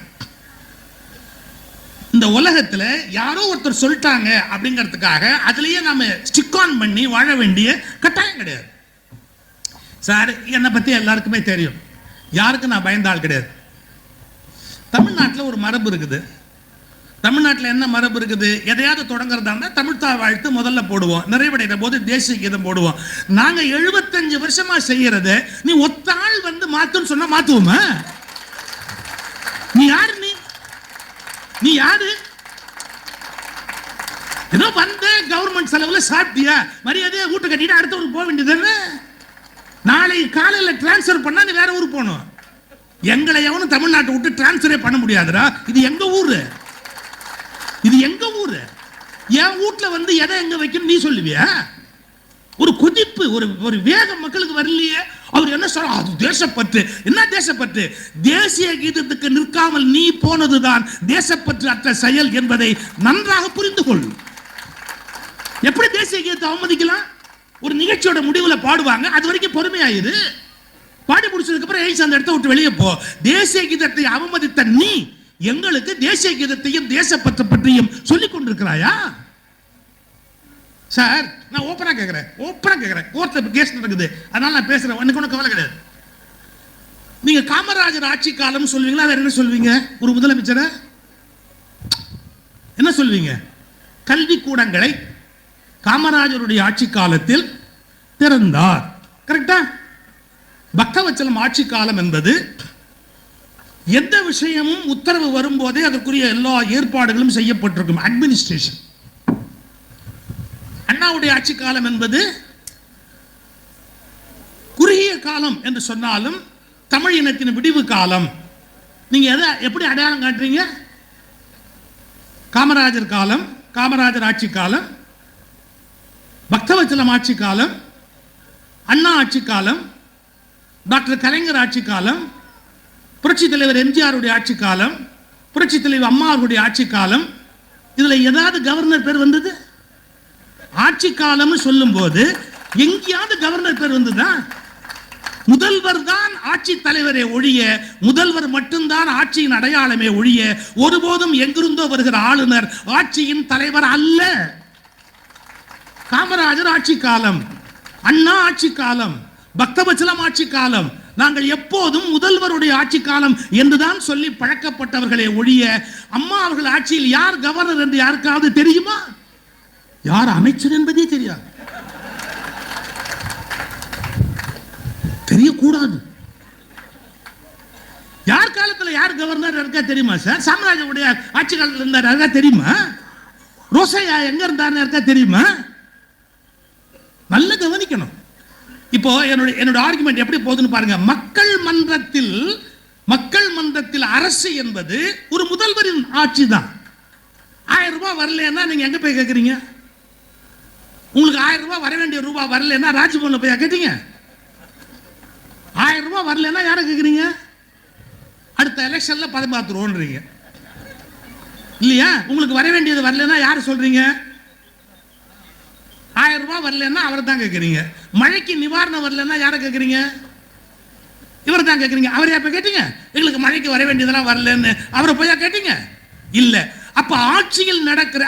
இந்த உலகத்துல யாரோ ஒருத்தர் சொல்லிட்டாங்க அப்படிங்கிறதுக்காக அதுலயே நாம ஸ்டிக் ஆன் பண்ணி வாழ வேண்டிய கட்டாயம் கிடையாது. சார், என்னை பத்தி எல்லாருக்குமே தெரியும், யாருக்கு நான் பயந்த ஆள் கிடையாது. தமிழ்நாட்டில் ஒரு மரபு இருக்குது. தமிழ்நாட்டில் என்ன மரபு இருக்குது? எதையாவது தொடங்குறதா இருந்தால் தமிழ்த்தாய் வாழ்த்து முதல்ல போடுவோம், நிறைவடைகிற போது தேசிய கீதம் போடுவோம். நாங்கள் 75 வருஷமா செய்யறத நீ ஒத்தாள் வந்து மாத்துன்னு சொன்னா மாத்துவோமா? நீ யாரு? நீ நீ யாரு? ஏதோ வந்த கவர்மெண்ட் செலவுல சாப்பிட்டியா, மரியாதையா வீட்டை கட்டிட்டு அடுத்த ஊருக்கு போக வேண்டியது. நாளை காலையில் டிரான்ஸ்ஃபர் பண்ணா நீ வேற ஊருக்கு போகணும். எங்களை எவனும் தமிழ்நாட்டை விட்டு டிரான்ஸ்ஃபரே பண்ண முடியாதுடா. இது எங்க ஊரு, இது எங்க ஊரு. என் வீட்டுல வந்து எதை எங்க வைக்கணும் நீ சொல்லுவியா? ஒரு கொதிப்பு, ஒரு வேகம் மக்களுக்கு வரலையே. அவர் என்ன சொல்ற, அது தேசப்பற்று. என்ன தேசப்பற்று? தேசிய கீதத்துக்கு நிற்காமல் நீ போனதுதான் தேசப்பற்று அற்ற செயல் என்பதை நன்றாக புரிந்து கொள். எப்படி தேசிய கீதத்தை அவமதிக்கலாம்? ஒரு நிகழ்ச்சியோட முடிவுல பாடுவாங்க, அது வரைக்கும் பொறுமையாயிரு. பாடி முடிச்சதுக்கு அப்புறம் எழுச்சி அந்த இடத்தை விட்டு வெளியே போ. தேசிய கீதத்தை அவமதித்த நீ எங்களுக்கு தேசிய கீதத்தையும் தேசப்பற்று பற்றியும் சொல்லிக் கொண்டிருக்கிறாயா? சார், நான் ஓப்பனா கேட்கிறேன், கோர்ட்ல கேஸ் நடக்குது, அதனால நான் பேசுறேன். உனக்கு கவலை கிடையாது. நீங்க காமராஜர் ஆட்சி காலம் சொல்வீங்களா, வேற என்ன சொல்வீங்க? ஒரு முதலமைச்சரை என்ன சொல்வீங்க? கல்வி கூடங்களை காமராஜருடைய ஆட்சி காலத்தில் திறந்தார். கரெக்டா? பக்தவச்சலம் ஆட்சி காலம் என்பது எந்த விஷயமும் உத்தரவு வரும்போதே அதற்குரிய எல்லா ஏற்பாடுகளும் செய்யப்பட்டிருக்கும். அட்மினிஸ்ட்ரேஷன். அண்ணாவுடைய ஆட்சி காலம் என்பது குறுகிய காலம் என்று சொன்னாலும் தமிழ் இனத்தின் விடிவு காலம். நீங்க எதை எப்படி அடையாளம் காட்டுறீங்க? காமராஜர் காலம், காமராஜர் ஆட்சி காலம், பக்தவச்சலம் ஆட்சி காலம், அண்ணா ஆட்சி காலம், டாக்டர் கலைஞர் ஆட்சி காலம், புரட்சி தலைவர் எம்ஜிஆருடைய ஆட்சி காலம், புரட்சி தலைவர் அம்மாவுடைய ஆட்சி காலம். இதுல ஏதாவது கவர்னர் பேர் வந்தது? ஆட்சி காலம் சொல்லும் போது எங்கேயாவது கவர்னர் பேர் வந்ததா? முதல்வர் தான் ஆட்சி தலைவரே ஒழிய, முதல்வர் மட்டும்தான் ஆட்சியின் அடையாளமே ஒழிய, ஒருபோதும் எங்கிருந்தோ வருகிற ஆளுநர் ஆட்சியின் தலைவர் அல்ல. காமராஜர் ஆட்சி காலம், அண்ணா ஆட்சி காலம், பக்தவச்சலம் ஆட்சி காலம், நாங்கள் எப்போதும் முதல்வருடைய ஆட்சி காலம் என்றுதான் சொல்லி பழக்கப்பட்டவர்களே ஒழிய, அம்மா அவர்கள் ஆட்சியில் யார் கவர்னர் என்று யாருக்காவது தெரியுமா? யார் அமைச்சர் என்பதே தெரியாது, தெரியக்கூடாது. யார் காலத்தில் யார் கவர்னர் இருக்கா தெரியுமா சார்? சாம்ராஜ்யவுடைய ஆட்சி காலத்தில் இருந்தார், இருக்கா தெரியுமா? ரோசையா எங்க இருந்தார் இருக்கா தெரியுமா? நல்ல கவனிக்கணும். இப்போ என்னோட ஆர்குமெண்ட் எப்படி போகுதுன்னு பாருங்க. மக்கள் மன்றத்தில் அரசு என்பது ஒரு முதல்வரின் ஆட்சி தான். 1000 ரூபாய் வரலன்னா நீங்க எங்க போய் கேட்கறீங்க? உங்களுக்கு 1000 ரூபாய் வர வேண்டிய ரூபாய் வரலன்னா ராஜ்பவன்ல போய் கேட்டீங்க? 1000 ரூபாய் வரலன்னா யாரை கேட்கறீங்க? அடுத்த எலெக்ஷன்ல பதவி பார்த்துருவோன்றீங்க இல்லையா? உங்களுக்கு வர வேண்டியது வரலன்னா யார் சொல்றீங்க? 1000 ரூபாய் வரலன்னா அவரை தான் கேட்கறீங்க. மழைக்கு நிவாரணம் வரலன்னா யாரை கேட்கறீங்க? இவரை தான் கேட்கறீங்க. அவரை எப்ப கேட்டீங்க? எங்களுக்கு மழைக்கு வர வேண்டியதெல்லாம் வரலன்னு அவரை போய் கேட்டீங்க? இல்ல. அப்ப ஆட்சியில் நடக்கிற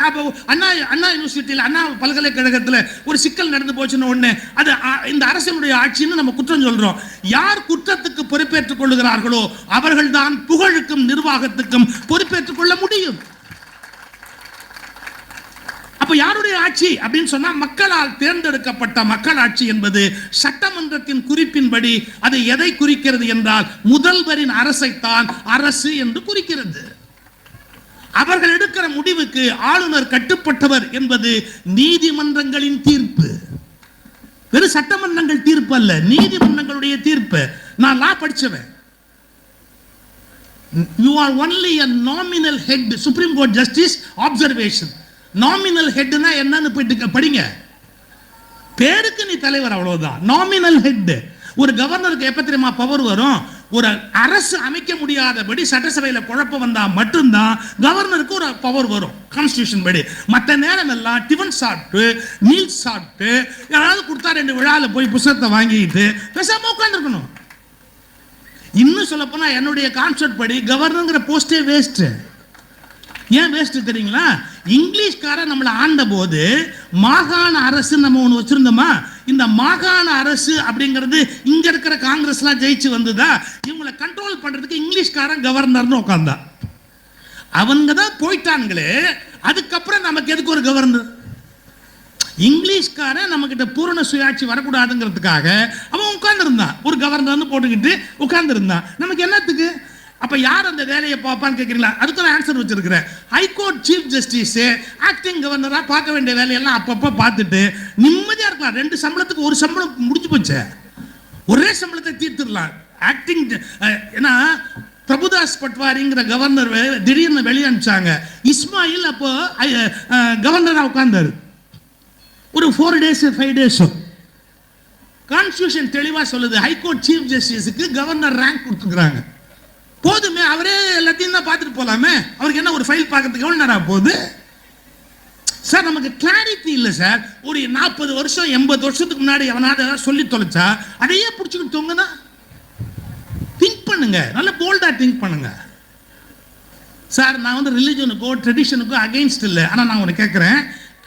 அண்ணா யூனிவர்சிட்டியில், அண்ணா பல்கலைக்கழகத்தில் ஒரு சிக்கல் நடந்து போச்சுன்னு ஒண்ணு, அது இந்த அரசினுடைய ஆட்சின்னு நம்ம குற்றம் சொல்றோம். யார் குற்றத்துக்கு பொறுப்பேற்றுக் கொள்ளுகிறார்களோ அவர்கள் தான் புகழுக்கும் நிர்வாகத்துக்கும் பொறுப்பேற்றுக் கொள்ள முடியும். அப்ப யாருடைய ஆட்சி அப்படின்னு சொன்னா, மக்களால் தேர்ந்தெடுக்கப்பட்ட மக்களாட்சி என்பது சட்டமன்றத்தின் குறிப்பின்படி அது எதை குறிக்கிறது என்றால் முதல்வரின் அரசைத்தான் அரசு என்று குறிக்கிறது. அவர்கள் எடுக்கிற முடிவுக்கு ஆளுநர் கட்டுப்பட்டவர் என்பது நீதிமன்றங்களின் தீர்ப்பு. வெறும் சட்டமன்றங்கள் தீர்ப்பு அல்ல, நீதிமன்றங்களுடைய தீர்ப்பு. நான் லா படிச்சவன். You are only a nominal head. Supreme Court Justice observation. Nominal ஹெட்னா என்னன்னு போயிட்டு படிங்க. பேருக்கு நீ தலைவர், அவ்வளவுதான். Nominal head. ஒரு கவர்னருக்கு எப்ப தெரியுமா பவர் வரும்? ஒரு அரசு அமைக்க முடியாதபடி சட்டசபையில் குழப்பம் வந்தா மட்டும்தான் கவர்னருக்கு ஒரு பவர் வரும் கான்ஸ்டிடியூஷன் படி. மற்ற நேரம் எல்லாம் டிஃபன் சாப்பிட்டு மீல்ஸ் சாப்பிட்டு யாராவது கொடுத்தா 2 விழாவில் போய் புத்தகத்தை வாங்கிட்டு பேசாம உட்காந்துருக்கணும். இன்னும் சொல்ல போனா என்னுடைய கான்செப்ட் படி கவர்னர்ங்கிற போஸ்டே வேஸ்ட். ஏன் வேஸ்ட் தெரியுங்களா? இங்கிலீஷ்காரன் நம்மளை ஆண்ட போது மாகாண அரசு நம்ம ஒன்று வச்சிருந்தோமா? இந்த மாகாண அரசு அப்படிங்கிறது இங்க இருக்கிற காங்கிரஸ்லாம் ஜெயிச்சு வந்ததா? இவங்களை கண்ட்ரோல் பண்றதுக்கு இங்கிலீஷ்காரன் கவர்னர்னு உட்கார்ந்தா. அவங்க தான் போயிட்டாங்களே, அதுக்கப்புறம் நமக்கு எதுக்கு ஒரு கவர்னர்? இங்கிலீஷ்காரன் நம்ம கிட்ட பூரண சுயாட்சி வரக்கூடாதுங்கிறதுக்காக அவன் உட்கார்ந்து இருந்தான், ஒரு கவர்னர்னு போட்டுக்கிட்டு உட்கார்ந்து இருந்தான். நமக்கு என்னத்துக்கு? அப்ப யார் அந்த வேலையை பார்ப்பான்னு கேட்குறீங்களா? அதுக்கு ஒரு ஆன்சர் வச்சிருக்கிறேன். ஹைகோர்ட் சீஃப் ஜஸ்டிஸ் ஆக்டிங் கவர்னரா பார்க்க வேண்டிய வேலையெல்லாம் அப்பப்போ பார்த்துட்டு நிம்மதியா இருக்கலாம். 2 சம்பளத்துக்கு ஒரு சம்பளம் முடிஞ்சு போச்சு, ஒரே சம்பளத்தை தீர்த்துடலாம். ஆக்டிங் ஏன்னா பிரபுதாஸ் பட்வாரிங்கிற கவர்னர் திடீர்னு வெளியே அனுப்பிச்சாங்க. இஸ்மாயில் அப்போ கவர்னரா உட்கார்ந்தாரு. ஒரு 4 days 5 days கான்ஸ்டிடியூஷன் தெளிவா சொல்லுது, ஹைகோர்ட் சீஃப் ஜஸ்டிஸுக்கு கவர்னர் ரேங்க் கொடுத்துருக்காங்க. போதுமே, அவரே எல்லாத்தையும் தான் பார்த்துட்டு போலாமே. அவருக்கு என்ன ஒரு ஃபைல் பார்க்கறதுக்கு எவ்வளவு நேரம் போகுது சார்? நமக்கு கிளாரிட்டி இல்லை சார். ஒரு 40 வருஷம் 80 வருஷத்துக்கு முன்னாடி எவனாவது சொல்லி தொலைச்சா அதையே பிடிச்சிக்கிட்டு தொங்குனா திங்க் பண்ணுங்க, நல்ல போல்டா திங்க் பண்ணுங்க சார். நான் வந்து ரிலிஜனுக்கோ ட்ரெடிஷனுக்கோ அகைன்ஸ்ட் இல்லை. ஆனால் நான் உனக்கு கேட்குறேன்,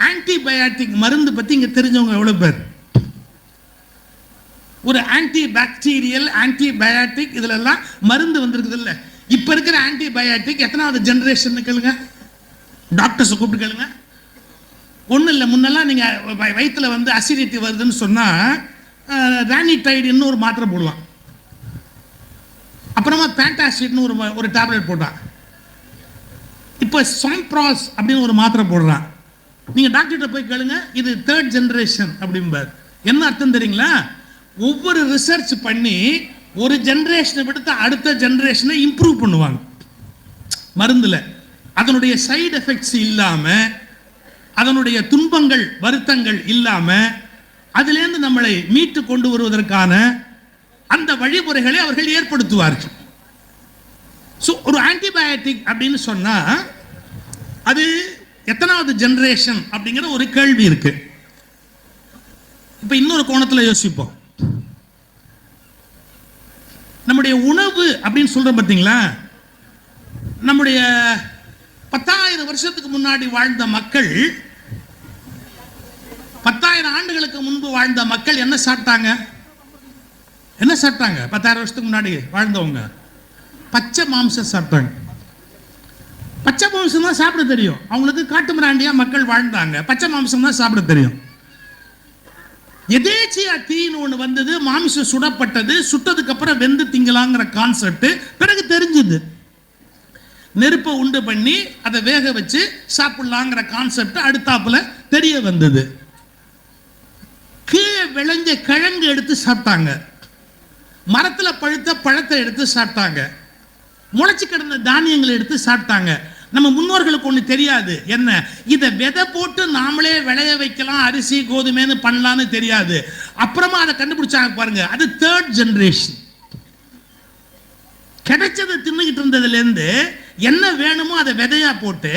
ஆன்டிபயாட்டிக் மருந்து பற்றி இங்கே தெரிஞ்சவங்க எவ்வளோ பேர்? ஒரு ஆன்டி பாக்டீரியல் ஆன்டிபயாட்டிக் இதுலெல்லாம் மருந்து வந்திருக்குது இல்லை? இப்போ இருக்கிற ஆன்டிபயாட்டிக் எத்தனாவது ஜெனரேஷன் கேளுங்க, டாக்டர்ஸை கூப்பிட்டு கேளுங்க. ஒன்றும் இல்லை, முன்னெல்லாம் நீங்கள் வயிற்றில் வந்து அசிடிட்டி வருதுன்னு சொன்னால் ரானிடைடு இன்னொரு மாத்திரை போடுவான், அப்புறமா பேண்டாசிட்னு ஒரு டேப்லெட் போட்டான். இப்போ சாம்ப்ராஸ் அப்படின்னு ஒரு மாத்திரை போடுறான். நீங்கள் டாக்டர்கிட்ட போய் கேளுங்க, இது 3rd ஜெனரேஷன் அப்படிம்பார். என்ன அர்த்தம் தெரியுங்களா? ஒவ்வொரு ரிசர்ச் பண்ணி ஒரு ஜெனரேஷனை விடுத்து அடுத்த ஜெனரேஷனை இம்ப்ரூவ் பண்ணுவாங்க மருந்துல. அதனுடைய சைடு எஃபெக்ட்ஸ் இல்லாம, அதனுடைய துன்பங்கள் வருத்தங்கள் இல்லாம, அதிலிருந்து நம்மளை மீட்டு கொண்டு வருவதற்கான அந்த வழிமுறைகளை அவர்கள் ஏற்படுத்துவார்கள். ஸோ ஒரு ஆன்டிபயோட்டிக் அப்படின்னு சொன்னா அது எத்தனாவது ஜெனரேஷன் அப்படிங்கிற ஒரு கேள்வி இருக்கு. இப்ப இன்னொரு கோணத்தில் யோசிப்போம். நம்முடைய உணவு அப்படின்னு சொல்றோம் பார்த்தீங்களா? நம்முடைய 10,000 வருஷத்துக்கு முன்னாடி வாழ்ந்த மக்கள், 10,000 ஆண்டுகளுக்கு முன்பு வாழ்ந்த மக்கள் என்ன சாப்பிட்டாங்க? 10,000 வருஷத்துக்கு முன்னாடி வாழ்ந்தவங்க பச்சை மாம்சம் சாப்பிட்டாங்க. பச்சை மாம்சம் தான் சாப்பிட தெரியும் அவங்களுக்கு. காட்டு மிராண்டியா மக்கள் வாழ்ந்தாங்க, பச்சை மாம்சம் தான் சாப்பிட தெரியும். எதேச்சியா தீன்னு ஒன்று வந்தது, மாமிசம் சுடப்பட்டது, சுட்டதுக்கு அப்புறம் வெந்து திங்கலாங்கிற கான்செப்ட் பிறகு தெரிஞ்சது. நெருப்பை உண்டு பண்ணி அதை வேக வச்சு சாப்பிடலாங்கிற கான்செப்ட் அடுத்தாப்புல தெரிய வந்தது. கீழே விளைஞ்ச கிழங்கு எடுத்து சாப்பிட்டாங்க, மரத்துல பழுத்த பழத்தை எடுத்து சாப்பிட்டாங்க, முளைச்சு கிடந்த தானியங்களை எடுத்து சாப்பிட்டாங்க. நம்ம முன்னோர்களுக்கு ஒன்று தெரியாது, என்ன இதை விதை போட்டு நாமளே விளைய வைக்கலாம், அரிசி கோதுமைன்னு பண்ணலான்னு தெரியாது. அப்புறமா அதை கண்டுபிடிச்சாங்க பாருங்க, அது 3rd ஜெனரேஷன். கிடைச்சதை தின்னுகிட்டு இருந்ததுலேருந்து என்ன வேணுமோ அதை விதையா போட்டு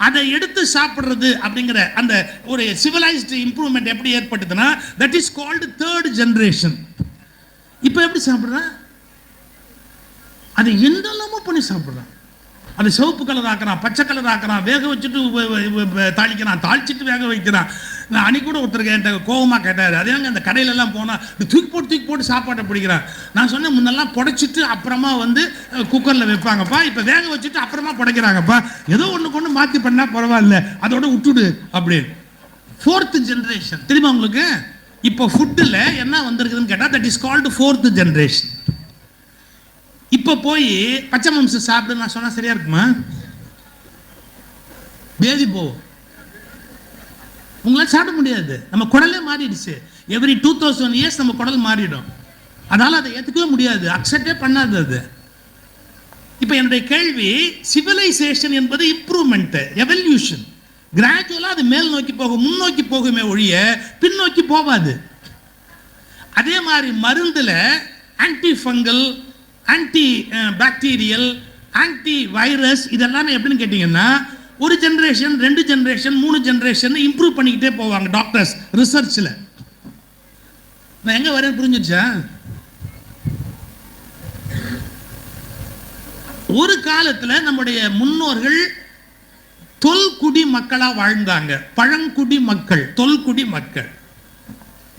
அதை எடுத்து சாப்பிட்றது அப்படிங்கிற அந்த ஒரு சிவிலைஸ்டு இம்ப்ரூவ்மெண்ட் எப்படி ஏற்பட்டதுன்னா that is called 3rd generation. இப்போ எப்படி சாப்பிட்றான்? அதை எந்தெல்லாமோ பண்ணி சாப்பிட்றான். அது சிவப்பு கலர் ஆக்குறான், பச்சை கலர் ஆக்குறான், வேக வச்சுட்டு தாளிக்கிறான், தாளிச்சிட்டு வேக வைக்கிறான். நான் அன்னைக்கு கூட ஒருத்தருக்கு என்கிட்ட கோபமாக கேட்டார், அதேங்க அந்த கடையிலெல்லாம் போனால் தூக்கி போட்டு சாப்பாட்டை பிடிக்கிறான். நான் சொன்னேன், முன்னெல்லாம் புடைச்சிட்டு அப்புறமா வந்து குக்கரில் வைப்பாங்கப்பா, இப்போ வேக வச்சுட்டு அப்புறமா புடைக்கிறாங்கப்பா, ஏதோ ஒன்று மாற்றி பண்ணால் பரவாயில்ல, அதோட விட்டுடு அப்படின்னு. 4th ஜெனரேஷன் தெரியுமா உங்களுக்கு? இப்போ ஃபுட்டில் என்ன வந்திருக்குதுன்னு கேட்டால் that is called 4th generation. இப்போ போய் பச்சை மாம்சம் சாப்பிடு நான் சொன்னா சரியா இருக்குமா? பேதி போவோம், உங்களால் சாப்பிட முடியாது. நம்ம குடலே மாறிடுச்சு. எவ்ரி 2000 இயர்ஸ் நம்ம குடல் மாறிடும். அதனால அதை ஏற்றுக்கவே முடியாது, அக்செப்டே பண்ணாது அது. இப்போ என்னுடைய கேள்வி, சிவிலைசேஷன் என்பது இம்ப்ரூவ்மெண்ட், எவல்யூஷன். கிராஜுவலாக அது மேல் நோக்கி போகும், முன்னோக்கி போகுமே ஒழிய பின்னோக்கி போகாது. அதே மாதிரி மருந்துல anti fungal, anti bacterial, anti virus இதெல்லாமே எப்படின்னு கேட்டீங்கன்னா ஒரு ஜெனரேஷன், 2 ஜெனரேஷன், 3 ஜெனரேஷன் இம்ப்ரூவ் பண்ணிக்கிட்டே போவாங்க டாக்டர்ஸ் ரிசர்ச்ல. நான் எங்க வரேன் புரிஞ்சுச்சா? ஒரு காலத்துல நம்முடைய முன்னோர்கள் தொல்குடி மக்களா வாழ்ந்தாங்க. பழங்குடி மக்கள், தொல்குடி மக்கள்.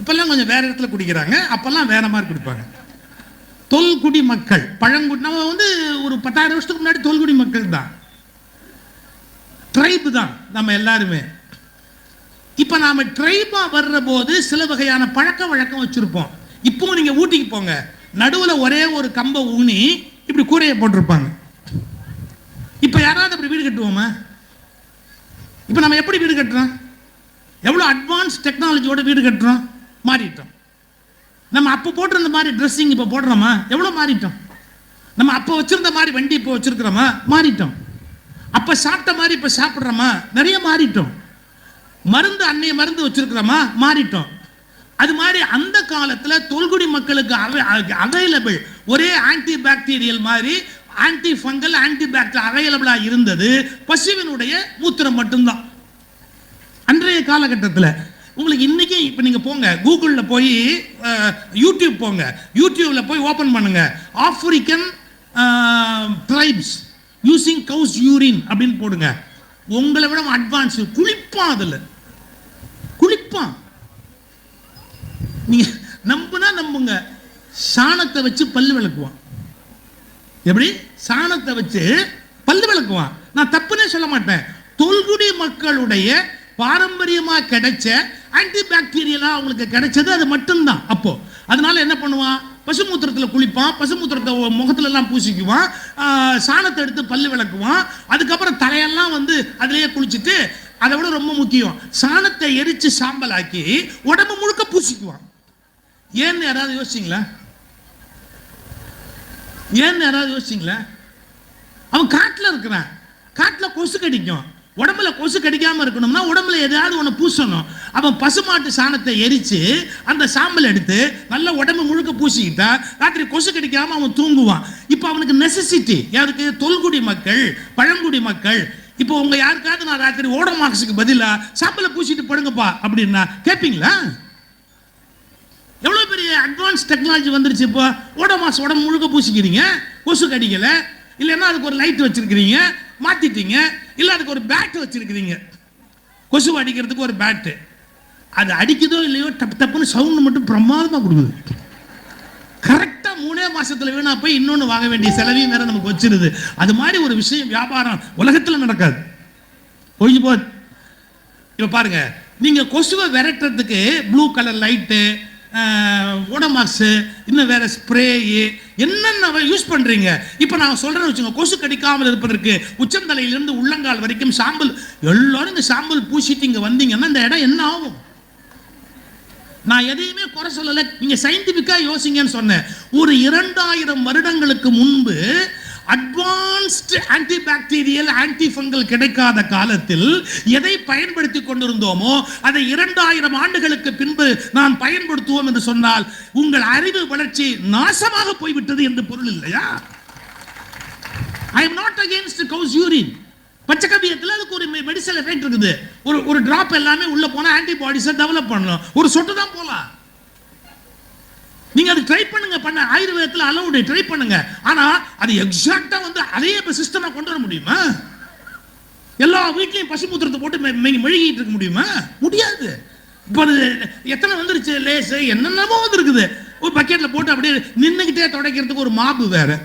இப்பெல்லாம் கொஞ்சம் வேற இடத்துல குடிக்கிறாங்க, அப்பெல்லாம் வேற மாதிரி குடிப்பாங்க. தொல்குடி மக்கள், பழங்குடி. நம்ம வந்து ஒரு 10,000 வருஷத்துக்கு முன்னாடி தொல்குடி மக்கள் தான், ட்ரைப் தான் நம்ம எல்லாருமே. இப்ப நாம ட்ரைபா வர்ற போது சில வகையான பழக்க வழக்கம் வச்சிருப்போம். இப்போ நீங்க ஊட்டிக்கு போங்க, நடுவில் ஒரே ஒரு கம்பை ஊனி இப்படி கூரையை போட்டிருப்பாங்க. யாராவது அப்படி வீடு கட்டுவோமா? இப்போ நம்ம எப்படி வீடு கட்டுறோம்? எவ்வளோ அட்வான்ஸ் டெக்னாலஜியோட வீடு கட்டுறோம்? மாறிட்டோம். நம்ம அப்போ போட்டிருந்த மாதிரி ட்ரெஸ்ஸிங் இப்போ போடுறோமா? எவ்வளோ மாறிட்டோம். நம்ம அப்போ வச்சிருந்த மாதிரி வண்டி இப்போ வச்சிருக்கிறோமா? மாறிட்டோம். அப்போ சாப்பிட்ட மாதிரி இப்போ சாப்பிட்றோமா? நிறைய மாறிட்டோம். மருந்து அன்னைய மருந்து வச்சிருக்கிறோமா? மாறிட்டோம். அது மாதிரி அந்த காலத்தில் தொல்குடி மக்களுக்கு அவைலபிள் ஒரே ஆன்டி பாக்டீரியல் மாதிரி ஆன்டி ஃபங்கல் ஆன்டி பாக்டீரியல் அவைலபிளாக இருந்தது பசுவினுடைய மூத்திரம் மட்டும்தான். அன்றைய காலகட்டத்தில் உங்களுக்கு இன்னைக்கு இப்போ நீங்கள் போங்க கூகுளில் போய் யூடியூப் போங்க, யூடியூப்ல போய் ஓப்பன் பண்ணுங்க ஆப்பிரிக்கன் ட்ரைப்ஸ் யூசிங் கவுஸ் யூரின் அப்படின்னு போடுங்க. உங்களை விட அட்வான்ஸ் குளிப்பான், அதில் குளிப்பான். நீங்க நம்புனா நம்புங்க, சாணத்தை வச்சு பல்லு விளக்குவான். எப்படி? சாணத்தை வச்சு பல்லு விளக்குவான். நான் தப்புனே சொல்ல மாட்டேன். தொல்குடி மக்களுடைய பாரம்பரியமா கிடைச்ச ஆன்டி பாக்டீரியலா அவங்களுக்கு கிடைச்சது அது மட்டும்தான் அப்போ. அதனால என்ன பண்ணுவான்? பசுமூத்திரத்தில் குளிப்பான், பசுமூத்திரத்தை முகத்துல எல்லாம் பூசிக்குவான், சாணத்தை எடுத்து பல்லு விளக்குவான். அதுக்கப்புறம் தலையெல்லாம் வந்து அதிலேயே குளிச்சுட்டு, அதை விட ரொம்ப முக்கியம், சாணத்தை எரிச்சு சாம்பலாக்கி உடம்பு முழுக்க பூசிக்குவான். ஏன்னு யாராவது யோசிச்சிங்களா? ஏன்னு யாராவது யோசிச்சிங்களா? அவன் காட்டில் இருக்கிறான், காட்டில் கொசு கடிக்கும். உடம்புல கொசு கடிக்காம இருக்கணும்னா உடம்புல எதாவது ஒன்று பூசணும். அவன் பசுமாட்டு சாணத்தை எரிச்சு அந்த சாம்பல் எடுத்து நல்ல உடம்பு முழுக்க பூசிக்கிட்டா ராத்திரி கொசு கடிக்காம அவன் தூங்குவான். இப்போ அவனுக்கு நெசசிட்டி யாருக்கு? தொல்குடி மக்கள், பழங்குடி மக்கள். இப்போ உங்க யாருக்காவது நான் ராத்திரி ஓடோமாக்ஸுக்கு பதிலா சாம்பலை பூசிட்டு படுங்கப்பா அப்படின்னா கேட்பீங்களா? எவ்வளோ பெரிய அட்வான்ஸ் டெக்னாலஜி வந்துருச்சு. இப்போ ஓடோமாக்ஸ் உடம்பு முழுக்க பூசிக்கிறீங்க, கொசு கடிக்கல. இல்லைன்னா அதுக்கு ஒரு லைட் வச்சிருக்கிறீங்க, மாத்திட்டீங்க. இல்லை அதுக்கு ஒரு பேட் வச்சிருக்கிறீங்க, கொசு அடிக்கிறதுக்கு ஒரு பேட்டு. அது அடிக்குதோ இல்லையோ டப்பு டப்புன்னு சவுண்ட் மட்டும் பிரமாதமாக கொடுக்குது. கரெக்டாக 3 மாசத்துல வேணா போய் இன்னொன்று வாங்க வேண்டிய செலவையும் வேற நமக்கு வச்சிருது. அது மாதிரி ஒரு விஷயம் வியாபாரம் உலகத்தில் நடக்காது, ஒழிஞ்சு போகுது. இப்போ பாருங்க, நீங்க கொசுவை விரட்டுறதுக்கு ப்ளூ கலர் லைட்டு, ஓடோமாக்ஸ், இன்னும் வேற ஸ்ப்ரே என்னென்ன யூஸ் பண்றீங்க. இப்போ நான் சொல்றேன்னு வச்சுங்க, கொசு கடிக்காமல் இருப்பதற்கு உச்சந்தலையிலிருந்து உள்ளங்கால் வரைக்கும் சாம்பல், எல்லாரும் இந்த சாம்பல் பூசிட்டு இங்க வந்தீங்கன்னா இந்த இடம் என்ன ஆகும்? நான் எதையுமே குறை சொல்லலை, நீங்க சயின்டிபிக்கா யோசிங்கன்னு சொன்னேன். ஒரு 2000 வருடங்களுக்கு முன்பு advanced anti bacterial anti fungal கிடைக்காத காலத்தில் எதை பயன்படுத்தி கொண்டிருந்தோமோ அதை 2000 ஆண்டுகளுக்கு பின்பு நாம் பயன்படுத்துவோம் என்று சொன்னால் உங்கள் அறிவு வளர்ச்சி நாசமாக போய்விட்டது என்று பொருள் இல்லையா? I am not against cow's urine. பச்சைக்கபியத்தில் அதுக்கு ஒரு மெடிசல் எஃபெக்ட் இருக்குது. ஒரு டிராப் எல்லாமே உள்ள போனா ஆன்டிபாடிஸை டெவலப் பண்ணணும். ஒரு சொட்டு தான் போலாம். நீங்க அது ட்ரை பண்ணுங்க, பண்ண ஆயுர்வேதத்தில் அலவுட் ட்ரை பண்ணுங்க. ஆனா அது எக்ஸாக்டா வந்து அதே சிஸ்டமா கொண்டு வர முடியுமா? எல்லா வீட்லயும் பசுமூத்திரத்தை போட்டு மெழுகிட்டு இருக்க முடியுமா? முடியாது. இப்போ எத்தனை வந்துருச்சு, லேஸ் என்னென்னமோ வந்துருக்குது. ஒரு பக்கெட்ல போட்டு அப்படியே நின்றுகிட்டே துடைக்கிறதுக்கு ஒரு மாப்பு வேற.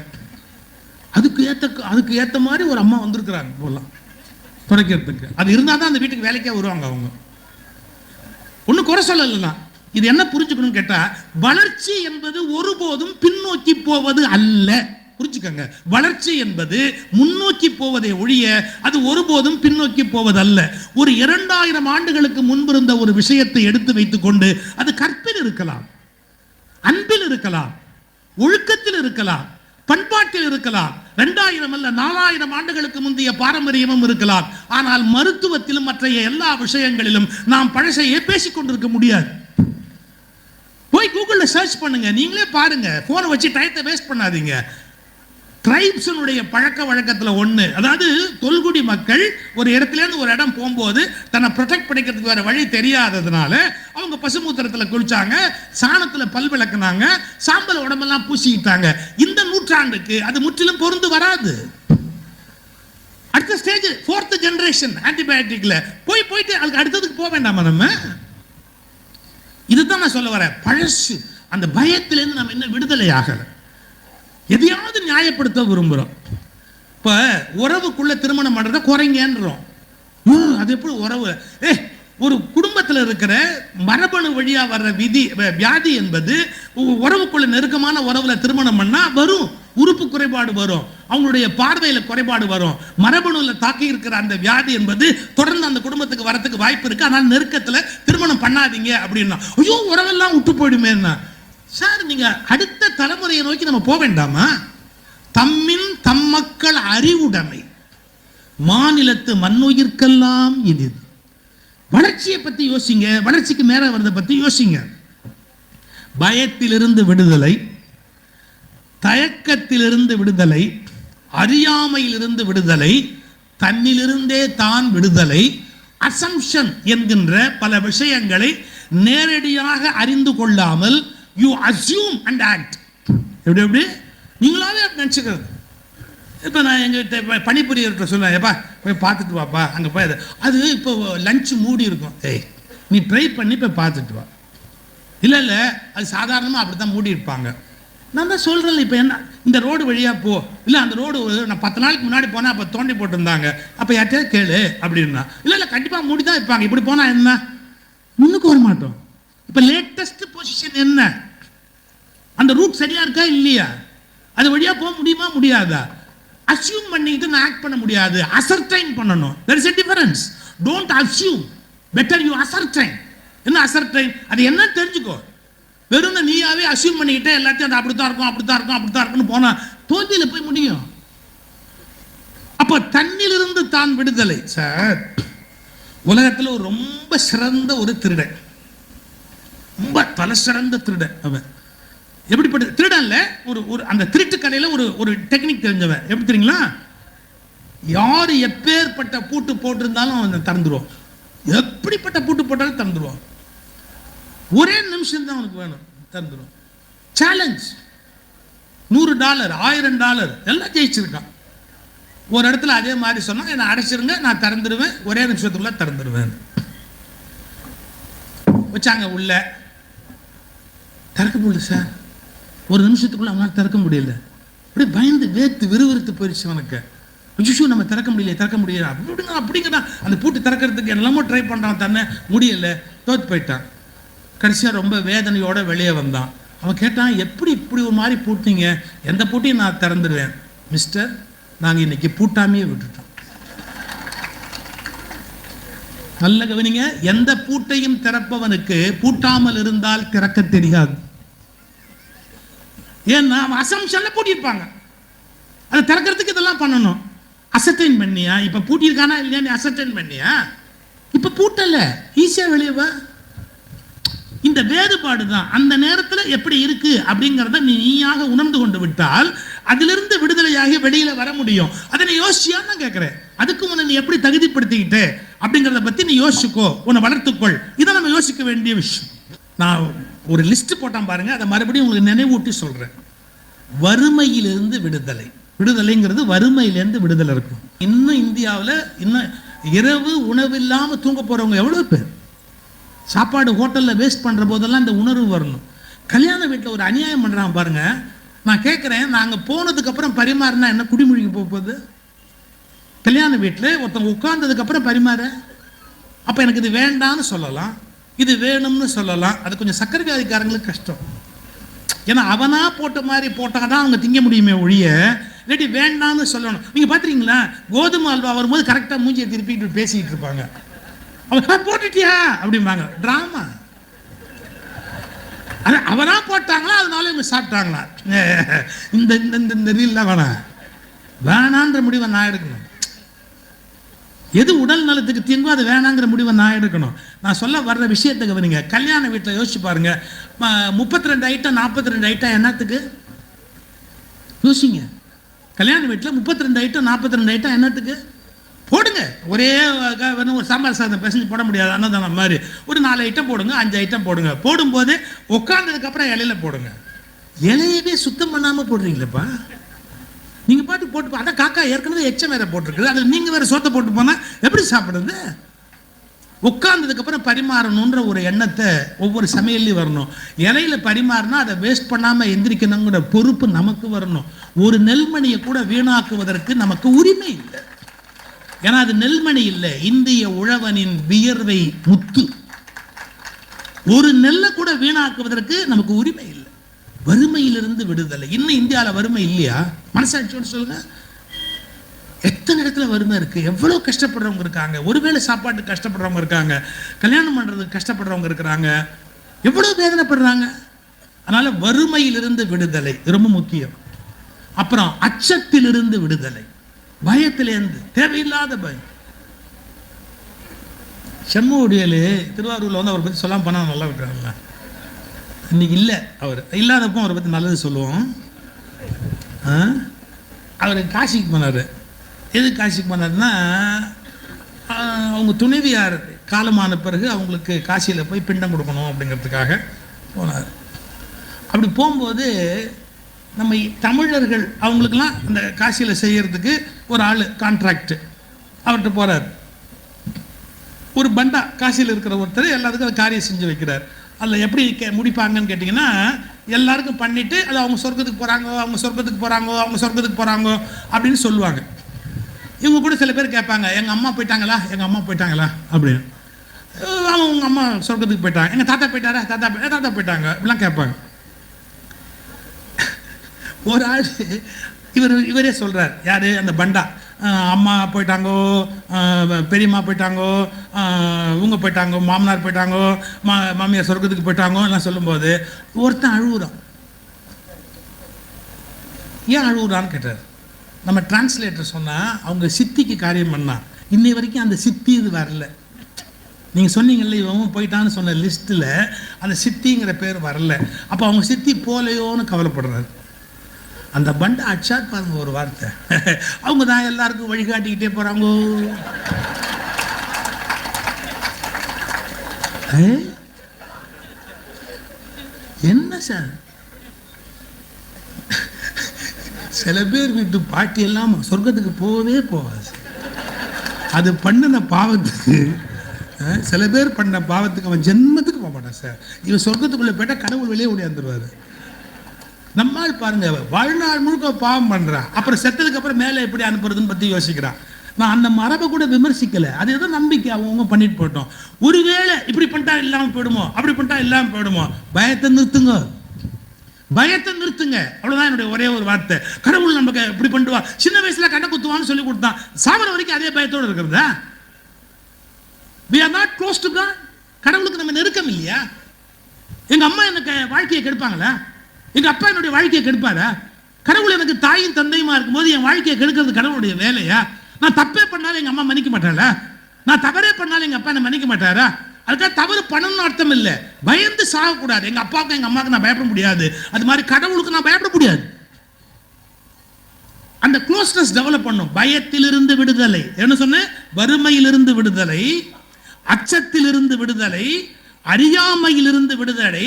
அதுக்கு ஏத்த மாதிரி ஒரு அம்மா வந்திருக்கிறாங்க போலாம் துடைக்கிறதுக்கு. அது இருந்தால் தான் அந்த வீட்டுக்கு வேலைக்கே வருவாங்க அவங்க. ஒன்றும் குறை சொல்லலாம். இது என்ன புரிஞ்சுக்கணும் கேட்டா, வளர்ச்சி என்பது ஒருபோதும் பின்னோக்கி போவது அல்ல. புரிஞ்சுக்கங்க, வளர்ச்சி என்பது முன்னோக்கி போவதை ஒழிய அது ஒருபோதும் பின்னோக்கி போவது அல்ல. ஒரு 2000 ஆண்டுகளுக்கு முன்பு இருந்த ஒரு விஷயத்தை எடுத்து வைத்துக் கொண்டு அது கற்பில் இருக்கலாம், அன்பில் இருக்கலாம், ஒழுக்கத்தில் இருக்கலாம், பண்பாட்டில் இருக்கலாம். 2000 அல்ல 4000 ஆண்டுகளுக்கு முந்தைய பாரம்பரியமும் இருக்கலாம். ஆனால் மருத்துவத்திலும் மற்ற எல்லா விஷயங்களிலும் நாம் பழசையே பேசிக் கொண்டிருக்க முடியாது. போய் கூகுளில் சர்ச் பண்ணுங்க, நீங்களே பாருங்க. போனை வச்சு டயத்தை வேஸ்ட் பண்ணாதீங்க. ட்ரைப்ஸனுடைய பழக்க வழக்கத்தில் ஒன்று, அதாவது தொல்குடி மக்கள் ஒரு இடத்துலேருந்து ஒரு இடம் போகும்போது தன்னை ப்ரொடெக்ட் பண்ணிக்கிறதுக்கு வேற வழி தெரியாததுனால அவங்க பசுமூத்திரத்தில் குளிச்சாங்க, சாணத்தில் பல் விளக்குனாங்க, சாம்பல் உடம்பெல்லாம் பூசிக்கிட்டாங்க. இந்த நூற்றாண்டுக்கு அது முற்றிலும் பொருந்து வராது. அடுத்த ஸ்டேஜ் 4th ஜெனரேஷன் ஆன்டிபயோட்டிக்ல போயிட்டு அதுக்கு அடுத்ததுக்கு போக வேண்டாமா? நம்ம இதுதான் நான் சொல்ல வரேன். பழசு அந்த பயத்திலேருந்து நம்ம இன்னும் விடுதலை ஆகல. எதையாவது நியாயப்படுத்த விரும்புகிறோம். இப்போ உறவுக்குள்ள திருமணம் பண்ணுறத குறைங்கன்றோம். அது எப்படி உறவு? ஒரு குடும்பத்தில் இருக்கிற மரபணு வழியாக வர்ற வியாதி என்பது உறவுக்குள்ள நெருக்கமான உறவுல திருமணம் பண்ணா வரும். உறுப்பு குறைபாடு வரும், அவங்களுடைய பார்வையில குறைபாடு வரும், மரபணுல தாக்கி இருக்கிற அந்த வியாதி என்பது தொடர்ந்து அந்த குடும்பத்துக்கு வரத்துக்கு வாய்ப்பு இருக்கு. ஆனால் நெருக்கத்துல திருமணம் பண்ணாதீங்க அப்படின்னா, ஐயோ உறவெல்லாம் விட்டு போயிடுமே. சார், நீங்க அடுத்த தலைமுறையை நோக்கி நம்ம போக வேண்டாமா? தம்மின் தம்மக்கள் அறிவுடைமை மாநிலத்து மண்ணுயிர்க்கெல்லாம் இனிது. வளர்ச்சியை பத்தி யோசிங்க, வளர்ச்சிக்கு மேல வரதை பத்தி யோசிங்க. பயத்திலிருந்து விடுதலை, தயக்கத்திலிருந்து விடுதலை, அறியாமையிலிருந்து விடுதலை, தன்னிலிருந்தே தான் விடுதலை, அசம்ஷன் என்கின்ற பல விஷயங்களை நேரடியாக அறிந்து கொள்ளாமல் யூ அஸ்யூம் அண்ட் ஆக்ட். எப்படி எப்படி நீங்களாவே நினச்சிக்கிறது. இப்போ நான் எங்ககிட்ட பணிபுரியர்கிட்ட சொல்லுவேன், ஏப்பா போய் பார்த்துட்டு வாப்பா, அங்கே போய் அது இப்போ லஞ்சு மூடி இருக்கும், ஏய் நீ ட்ரை பண்ணி போய் பார்த்துட்டு வா. இல்லை இல்லை, அது சாதாரணமாக அப்படி தான் மூடி இருப்பாங்க. நான் தான் சொல்கிறேன், இப்போ என்ன இந்த ரோடு வழியாக போ, இல்லை அந்த ரோடு நான் 10 நாளைக்கு முன்னாடி போனால் அப்போ தோண்டி போட்டிருந்தாங்க, அப்போ யார்கிட்டயாவது கேளு அப்படின்னா. இல்லை இல்லை கண்டிப்பாக மூடி தான் இருப்பாங்க, இப்படி போனால் என்ன முன்னுக்கு வர மாட்டோம். இப்போ லேட்டஸ்ட் பொசிஷன் என்ன, அந்த ரூட் சரியாக இருக்கா இல்லையா, அது வழியாக போக முடியுமா முடியாதா? அஸ்யூம் பண்ணிட்டு நான் ஆக்ட் பண்ண முடியாது, அசர்டைன் பண்ணணும். there is a difference. don't assume, better you ascertain. என்ன அசர்டைன், அது என்ன தெரிஞ்சுக்கோ. வெறும் நீயாவே அஸ்யூம் பண்ணிக்கிட்டே எல்லாத்தையும் அது அப்படித்தான் இருக்கும் அப்படித்தான் இருக்கும் அப்படித்தான் இருக்குன்னு போனா தோல்வியில போய் முடியும். அப்ப தன்னிலிருந்து தான் விடுதலை. சார், உலகத்துல ஒரு ரொம்ப சிறந்த ஒரு திருடன், ரொம்ப தலை சிறந்த திருடன். அவன் எப்படிப்பட்ட திருடன்ல ஒரு அந்த திருட்டு கடையில ஒரு டெக்னிக் தெரிஞ்சவன். எப்படி தெரியுங்களா? யாரு எப்பேற்பட்ட பூட்டு போட்டிருந்தாலும் அவன் திறந்துருவான், எப்படிப்பட்ட பூட்டு போட்டாலும் திறந்துருவான். ஒரே நிமிஷம் தான் அவனுக்கு வேணும், திறந்துடும். சேலஞ்ச் $100 $1000 எல்லாம் ஜெயிச்சிருக்கான். ஒரு இடத்துல அதே மாதிரி சொன்னா, என்னை அடைச்சிருங்க நான் திறந்துடுவேன், ஒரே நிமிஷத்துக்குள்ள திறந்துடுவேன். வச்சாங்க உள்ள, திறக்க முடியல சார், ஒரு நிமிஷத்துக்குள்ள அவனால் திறக்க முடியல. அப்படியே பயந்து வேர்த்து விறுவிறுத்து போயிடுச்சு அவனுக்கு. ஐயோ நம்ம திறக்க முடியல அப்படிங்கிறா. அந்த பூட்டு திறக்கிறதுக்கு என்னெல்லாமோ ட்ரை பண்ணுறான், தன்னை முடியல, தோத்து போயிட்டான். கடைசியாக ரொம்ப வேதனையோட வெளியே வந்தான். அவன் கேட்டான், எப்படி இப்படி ஒரு மாதிரி பூட்டிங்க? எந்த பூட்டையும் நான் திறந்துடுவேன். மிஸ்டர், நாங்கள் இன்னைக்கு பூட்டாமையே விட்டுட்டோம். நல்ல கவனிங்க, எந்த பூட்டையும் திறப்பவனுக்கு பூட்டாமல் இருந்தால் திறக்க தெரியாது. ஏன்னா அவன் அசம்ஷன்ல பூட்டியிருப்பாங்க. அதை திறக்கிறதுக்கு இதெல்லாம் பண்ணணும். அசர்டைன் பண்ணியா, இப்ப பூட்டியிருக்கானா இல்லையா, நீ அசர்டைன் பண்ணியா, இப்ப பூட்டல, ஈஸியா வெளியே வா. இந்த வேறுபாடு தான் அந்த நேரத்தில் எப்படி இருக்கு அப்படிங்கிறத நீயாக உணர்ந்து கொண்டு விட்டால் அதிலிருந்து விடுதலையாகி வெளியில வர முடியும். அதை நீ யோசிச்சியா நான் கேட்கிறேன். அதுக்கு முன்ன நீ எப்படி தகுதிப்படுத்திக்கிட்டு அப்படிங்கிறத பத்தி நீ யோசிச்சுக்கோ, உன்னை வளர்த்துக்கொள். இதை நம்ம யோசிக்க வேண்டிய விஷயம். நான் ஒரு லிஸ்ட் போட்டான் பாருங்க, அதை மறுபடியும் உங்களுக்கு நினைவூட்டி சொல்றேன். வறுமையிலிருந்து விடுதலை, விடுதலைங்கிறது வறுமையிலிருந்து விடுதலை இருக்கும். இன்னும் இந்தியாவில் இன்னும் இரவு உணவு இல்லாமல் தூங்க போறவங்க எவ்வளவு பேர்? சாப்பாடு ஹோட்டலில் வேஸ்ட் பண்ணுற போதெல்லாம் இந்த உணர்வு வரணும். கல்யாண வீட்டில் ஒரு அநியாயம் பண்ணுறாங்க பாருங்க. நான் கேட்குறேன், நாங்கள் போனதுக்கப்புறம் பரிமாறினா என்ன குடிமொழிக்கு போகுது? கல்யாண வீட்டில் ஒருத்தவங்க உட்கார்ந்ததுக்கப்புறம் பரிமாற, அப்போ எனக்கு இது வேண்டான்னு சொல்லலாம், இது வேணும்னு சொல்லலாம். அது கொஞ்சம் சக்கரை வியாதிக்காரங்களுக்கு கஷ்டம். ஏன்னா அவனா போட்ட மாதிரி போட்டால் தான் அவங்க திங்க முடியுமே ஒழிய, இல்லாட்டி வேண்டான்னு சொல்லணும். நீங்கள் பார்த்துருக்கீங்களா, கோதுமை அல்வா வரும்போது கரெக்டாக மூஞ்சியை திருப்பிட்டு பேசிக்கிட்டு இருப்பாங்க. அவன் போட்டுட்டியா அப்படிம்பாங்க. டிராமா. அவனா போட்டாங்களா, அதனால இவங்க சாப்பிட்டாங்களா? இந்த இந்த ரீல்லாம் வேணான்ற முடிவை நான் எடுக்கணும். எது உடல் நலத்துக்கு தீங்கோ அது வேணாங்கிற முடிவை நான் எடுக்கணும். நான் சொல்ல வர்ற விஷயத்தை கவனிங்க. கல்யாண வீட்டில் யோசிச்சு பாருங்க, 32 ஐட்டம் 42 ஐட்டம் என்னத்துக்கு யோசிங்க. கல்யாண வீட்டில் 32 ஐட்டம் 42 ஐட்டம் என்னத்துக்கு? போடுங்க. ஒரே ஒரு சாம்பார் சாதம் பிசைஞ்சு போட முடியாது, அன்னதானம் மாதிரி ஒரு 4 ஐட்டம் போடுங்க, 5 ஐட்டம் போடுங்க. போடும்போது உட்கார்ந்ததுக்கப்புறம் இலையில போடுங்க. இலையவே சுத்தம் பண்ணாமல் போடுறீங்களப்பா நீங்கள் பாட்டு போட்டு. அதான் காக்கா ஏற்கனவே எச்சம் வேற போட்டிருக்குது, அதில் நீங்கள் வேற சோத்தை போட்டு போனால் எப்படி சாப்பிடுறது? உட்கார்ந்ததுக்கப்புறம் பரிமாறணுன்ற ஒரு எண்ணத்தை ஒவ்வொரு சமையல்லையும் வரணும். இலையில பரிமாறினா அதை வேஸ்ட் பண்ணாமல் எந்திரிக்கணுங்கிற பொறுப்பு நமக்கு வரணும். ஒரு நெல்மணியை கூட வீணாக்குவதற்கு நமக்கு உரிமை இல்லை. ஏன்னா அது நெல்மணி இல்லை, இந்திய உழவனின் வியர்வை முத்து. ஒரு நெல்லை கூட வீணாக்குவதற்கு நமக்கு உரிமை இல்லை. வறுமையிலிருந்து விடுதலை. இன்னும் இந்தியாவில் வறுமை இல்லையா? மனசாட்சியோடு சொல்லுங்க. எத்தனை இடத்துல வறுமை இருக்கு, எவ்வளவு கஷ்டப்படுறவங்க இருக்காங்க, ஒருவேளை சாப்பாட்டுக்கு கஷ்டப்படுறவங்க இருக்காங்க, கல்யாணம் பண்றதுக்கு கஷ்டப்படுறவங்க இருக்கிறாங்க, எவ்வளவு வேதனைப்படுறாங்க. அதனால வறுமையிலிருந்து விடுதலை ரொம்ப முக்கியம். அப்புறம் அச்சத்திலிருந்து விடுதலை, பயத்திலிருந்து, தேவையில்லாத பயம். செம்மோடியல் திருவாரூர்ல வந்து அவரை பத்தி சொல்லாம பண்ணா நல்லா இருக்கிறாங்களா? இன்னைக்கு இல்லை, அவர் இல்லாதப்போ அவரை பத்தி நல்லது சொல்லுவோம். அவர் காசிக்கு போனார். எது காசிக்கு போனார்னா, அவங்க துணைவியார் காலமான பிறகு அவங்களுக்கு காசியில் போய் பிண்டம் கொடுக்கணும் அப்படிங்கிறதுக்காக போனார். அப்படி போகும்போது நம்ம தமிழர்கள் அவங்களுக்கெல்லாம் அந்த காசியில் செய்யறதுக்கு ஒரு ஆள் கான்ட்ராக்ட் அவர்கிட்ட போகிறார். ஒரு பண்டா காசியில் இருக்கிற ஒருத்தர் எல்லாத்துக்கும் அதை காரியம் செஞ்சு வைக்கிறார். அதில் எப்படி முடிப்பாங்கன்னு கேட்டிங்கன்னா, எல்லாருக்கும் பண்ணிவிட்டு அது அவங்க சொர்க்கத்துக்கு போகிறாங்க, அவங்க சொர்க்கத்துக்கு போகிறாங்க, அவங்க சொர்க்கத்துக்கு போகிறாங்க அப்படின்னு சொல்லுவாங்க. இவங்க கூட சில பேர் கேட்பாங்க, எங்கள் அம்மா போயிட்டாங்களா, எங்கள் அம்மா போயிட்டாங்களா அப்படின்னு. அவங்க உங்கள் அம்மா சொர்க்கத்துக்கு போயிட்டாங்க, எங்கள் தாத்தா போயிட்டாரா, தாத்தா போயிட்டாங்க இப்படிலாம் கேட்பாங்க. ஒரு ஆள் இவரே சொல்கிறார், யார் அந்த பண்டா, அம்மா போயிட்டாங்கோ, பெரியம்மா போயிட்டாங்கோ, இவங்க போயிட்டாங்கோ, மாமனார் போயிட்டாங்கோ, மாமியார் சொர்க்கத்துக்கு போயிட்டாங்கோ எல்லாம் சொல்லும்போது ஒருத்தன் அழுகுறான். ஏன் அழுகுறான்னு கேட்டார். நம்ம டிரான்ஸ்லேட்டர் சொன்னால் அவங்க சித்திக்கு காரியம் பண்ணா, இன்னை வரைக்கும் அந்த சித்தி இது வரல. நீங்கள் சொன்னீங்கல்ல இவன் போயிட்டான்னு சொன்ன லிஸ்ட்டில் அந்த சித்திங்கிற பேர் வரல. அப்போ அவங்க சித்தி போலையோன்னு கவலைப்படுறாரு. அந்த பண்டை அச்சாட் பாருங்க ஒரு வார்த்தை, அவங்க தான் எல்லாருக்கும் வழிகாட்டிக்கிட்டே போகிறாங்கோ. என்ன சார், சில பேர் வீட்டு பாட்டி எல்லாம் சொர்க்கத்துக்கு போகவே போகாது. அது பண்ணின பாவத்துக்கு, சில பேர் பண்ண பாவத்துக்கு அவன் ஜென்மத்துக்கு போக மாட்டான் சார். இவன் சொர்க்கத்துக்குள்ளே போயிட்டா கடவுள் வெளியே ஓடியாந்துருவாரு. நம்மால் பாருங்க, வாழ்நாள் முழுக்க பாவம் பண்றான், அப்புறம் செத்ததுக்கு அப்புறம் மேலே எப்படி அனுப்புறதுன்னு பத்தி யோசிக்கிறான். நான் அந்த மரபை கூட விமர்சிக்கல, அது ஏதோ நம்பிக்கை அவங்க பண்ணிட்டு போட்டோம். ஒருவேளை இப்படி பண்ணிட்டா இல்லாம போயிடுமோ, அப்படி பண்ணிட்டா இல்லாம போயிடுமோ, பயத்தை நிறுத்துங்க, பயத்தை நிறுத்துங்க. அவ்வளவுதான் என்னுடைய ஒரே ஒரு வார்த்தை. கடவுள் நமக்கு இப்படி பண்ணுவா, சின்ன வயசுல கண்ணை குத்துவான்னு சொல்லி கொடுத்தான், சாவர வரைக்கும் அதே பயத்தோடு இருக்கிறதா? We are not close to God. கடவுளுக்கு நம்ம நெருக்கம் இல்லையா? எங்க அம்மா எனக்கு வாழ்க்கையை கெடுப்பாங்களா? எங்க அப்பா என்னுடைய வாழ்க்கையை கெடுப்பாரா? கடவுள் எனக்கு தாயும் தந்தையுமா இருக்கும்போது என் வாழ்க்கையை கெடுக்கிறது கடவுளுடைய வேலையா? நான் தப்பே பண்ணாலும் எங்க அம்மா மன்னிக்க மாட்டாளா? நான் தவறே பண்ணாலும் எங்க அப்பா என்ன மன்னிக்க மாட்டாரா? அதுக்காக தவறு பண்ணணும்னு அர்த்தம் இல்லை. பயந்து சாகக்கூடாது. எங்க அப்பாவுக்கு எங்க அம்மாவுக்கு நான் பயப்பட முடியாது, அது மாதிரி கடவுளுக்கு நான் பயப்பட முடியாது. அந்த க்ளோஸ்னஸ் டெவலப் பண்ணும். பயத்திலிருந்து விடுதலை, என்ன சொன்ன, வறுமையிலிருந்து விடுதலை, அச்சத்திலிருந்து விடுதலை, அறியாமையிலிருந்து விடுதலை,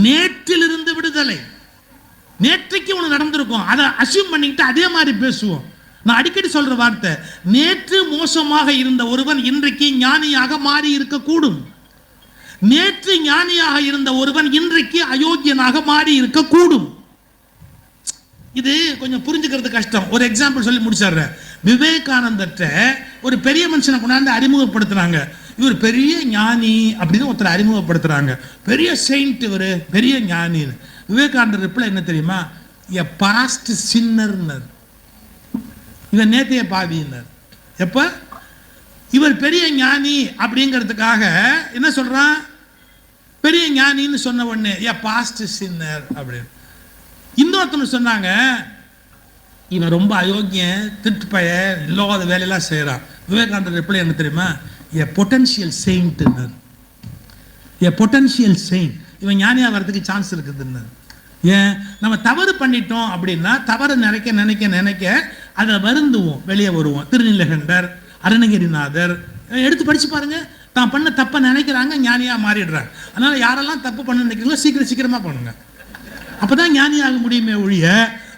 நேற்றிலிருந்து விடுதலை. நேற்றைக்கு ஒன்று நடந்திருக்கும், அதை அசியூம் பண்ணிக்கிட்டு அதே மாதிரி பேசுவோம். நான் அடிக்கடி சொல்ற வார்த்தை, நேற்று மோசமாக இருந்த ஒருவன் இன்றைக்கு ஞானியாக மாறி இருக்கக்கூடும். நேற்று ஞானியாக இருந்த ஒருவன் இன்றைக்கு அயோக்கியனாக மாறி இருக்கக்கூடும். இது கொஞ்சம் புரிஞ்சுக்கிறது கஷ்டம். ஒரு எக்ஸாம்பிள் சொல்லி முடிச்சிடுறேன். விவேகானந்தர்ட்ட ஒரு பெரிய மனுஷனை கொண்டாந்து அறிமுகப்படுத்துறாங்க. இவர் பெரிய ஞானி அப்படின்னு ஒருத்தர் அறிமுகப்படுத்துறாங்க. பெரிய செயின்ட், இவர் பெரிய ஞானின்னு. விவேகானந்தர் ரிப்ளை என்ன தெரியுமா? எ பாஸ்ட் சின்னர்னர், இவன் நேத்தைய பாவியினர். எப்ப இவர் பெரிய ஞானி அப்படிங்கிறதுக்காக என்ன சொல்றான்? பெரிய ஞானின்னு சொன்ன உடனே எ பாஸ்ட் சின்னர் அப்படின்னு. இன்னொருத்தர் சொன்னாங்க, இவன் ரொம்ப அயோக்கியன், திட்டு பய, இல்லாத வேலையெல்லாம் செய்யறான். விவேகானந்தர் ரிப்ளை என்ன தெரியுமா? எ பொட்டன்ஷியல் செயின்ட்னர். எ பொட்டன்ஷியல் செயின்ட், இவன் ஞானியா வர்றதுக்கு சான்ஸ் இருக்குதுன்னு. ஏன்? நம்ம தவறு பண்ணிட்டோம் அப்படின்னா தவறு நினைக்க நினைக்க நினைக்க அதை வருந்துவோம், வெளியே வருவோம். திருநீலகண்டர், அருணகிரிநாதர் எடுத்து படிச்சு பாருங்க. தான் பண்ண தப்பை நினைக்கிறாங்க, ஞானியா மாறிடுறாங்க. அதனால யாரெல்லாம் தப்பு பண்ண நினைக்கிறீங்களோ சீக்கிரமா பண்ணுங்க, அப்பதான் ஞானியாக முடியுமே ஒழிய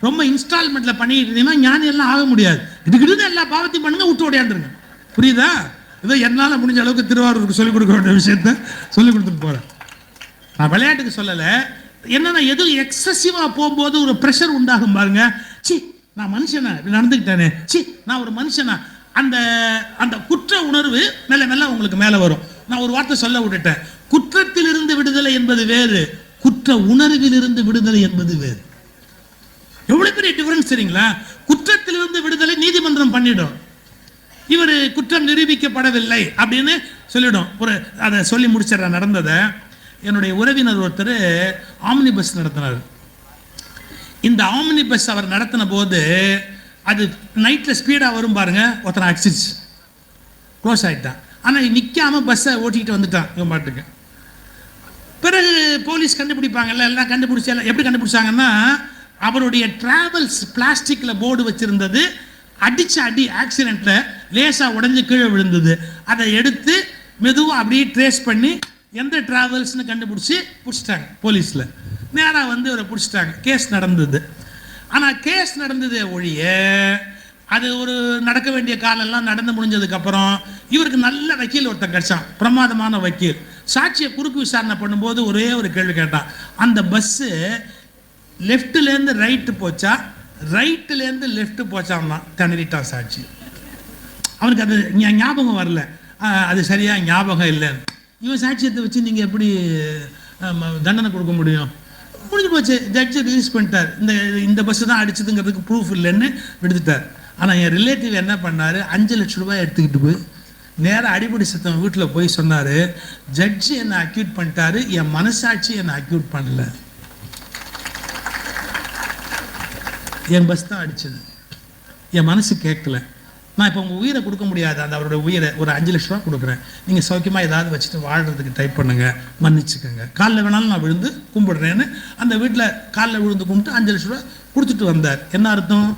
ரொம்ப இன்ஸ்டால்மெண்ட்ல பண்ணிட்டு இருந்தீங்கன்னா ஞானி எல்லாம் ஆக முடியாது. இதுக்கிட்டு எல்லா பாவத்தையும் பண்ணுங்க, விட்டு ஓடியாந்துருங்க. புரியுதா? இதை என்னால் முடிஞ்ச அளவுக்கு திருவாரூருக்கு சொல்லிக் கொடுக்க வேண்டிய விஷயத்த சொல்லிக் கொடுத்துட்டு போறேன். நான் விளையாட்டுக்கு சொல்லலை. என்னன்னா, எது எக்ஸசிவா போகும்போது ஒரு ப்ரெஷர் உண்டாகும் பாருங்க. சி, நான் மனுஷனா நடந்துக்கிட்டேனே, சி நான் ஒரு மனுஷனா, அந்த அந்த குற்ற உணர்வு மெல்ல மெல்ல உங்களுக்கு மேலே வரும். நான் ஒரு வார்த்தை சொல்ல விட்டுட்டேன். குற்றத்திலிருந்து விடுதலை என்பது வேறு, குற்ற உணர்வில் இருந்து விடுதலை என்பது வேறு. எவ்வளவு பெரிய டிஃபரன்ஸ் தெரியுங்களா? குற்றத்திலிருந்து விடுதலை நீதிமன்றம் பண்ணிடும். இவர் குற்றம் நிரூபிக்கப்படவில்லை அப்படின்னு சொல்லிடும். ஒரு அதை சொல்லி முடிச்சிடற நடந்ததை. என்னுடைய உறவினர் ஒருத்தர் ஆம்னி பஸ் நடத்தினார். இந்த ஆம்னி பஸ் அவர் நடத்தின போது அது நைட்டில் ஸ்பீடாக வரும் பாருங்க, ஒருத்தனை அடிச்சிச்சு, க்ளோஸ் ஆகிட்டான். ஆனால் நிற்காம பஸ்ஸை ஓட்டிக்கிட்டு வந்துட்டான் இவன் பாட்டுக்கு. பிறகு போலீஸ் கண்டுபிடிப்பாங்கல்ல, எல்லாம் கண்டுபிடிச்சா. எப்படி கண்டுபிடிச்சாங்கன்னா, அவருடைய டிராவல்ஸ் பிளாஸ்டிக்கில் போர்டு வச்சிருந்தது, அடிச்ச அடி ஆக்சிடென்ட்ல லேசாக உடஞ்சி கீழே விழுந்தது. அதை எடுத்து மெதுவாக அப்படியே ட்ரேஸ் பண்ணி எந்த டிராவல்ஸ்னு கண்டுபிடிச்சி பிடிச்சிட்டாங்க போலீஸில். நேராக வந்து அவரை பிடிச்சிட்டாங்க. கேஸ் நடந்தது. ஆனால் கேஸ் நடந்ததே ஒழிய அது ஒரு நடக்க வேண்டிய காலெல்லாம் நடந்து முடிஞ்சதுக்கப்புறம் இவருக்கு நல்ல வக்கீல் ஒருத்தன் கிடைச்சான், பிரமாதமான வக்கீல். சாட்சியை குறுக்கு விசாரணை பண்ணும்போது ஒரே ஒரு கேள்வி கேட்டான். அந்த பஸ்ஸு லெஃப்ட்லேருந்து ரைட்டு போச்சா, ரைட்டுலேருந்து லெஃப்ட் போச்சான்னா திணறிட்டான் சாட்சி. அவனுக்கு அது ஞாபகம் வரல, அது சரியாக ஞாபகம் இல்லைன்னு. இவன் சாட்சியத்தை வச்சு நீங்கள் எப்படி தண்டனை கொடுக்க முடியும்? முடிஞ்சு போச்சு. ஜட்ஜு ரிலீஸ் பண்ணிட்டார். இந்த பஸ்ஸு தான் அடிச்சதுங்கிறதுக்கு ப்ரூஃப் இல்லைன்னு விடுத்துட்டார். ஆனால் என் ரிலேட்டிவ் என்ன பண்ணார், 5 லட்ச ரூபாய் எடுத்துக்கிட்டு போய் நேராக அடிப்படை சத்தம் வீட்டில் போய் சொன்னார், ஜட்ஜு என்னை அக்யூட் பண்ணிட்டாரு, என் மனசாட்சி என்னை அக்யூட் பண்ணல, என் பஸ் தான் அடிச்சது, என் மனசு கேட்கல. நான் இப்போ உங்கள் உயிரை கொடுக்க முடியாது, அந்த அவருடைய உயிரை ஒரு 5 லட்ச ரூபா கொடுக்குறேன், நீங்கள் சௌக்கியமாக ஏதாவது வச்சுட்டு வாழ்கிறதுக்கு ட்ரை பண்ணுங்கள், மன்னிச்சுக்கோங்க, காலில் வேணாலும் நான் விழுந்து கும்பிடுறேன்னு அந்த வீட்டில் காலில் விழுந்து கும்பிட்டு 5 லட்ச ரூபா கொடுத்துட்டு வந்தார். என்ன அர்த்தம்?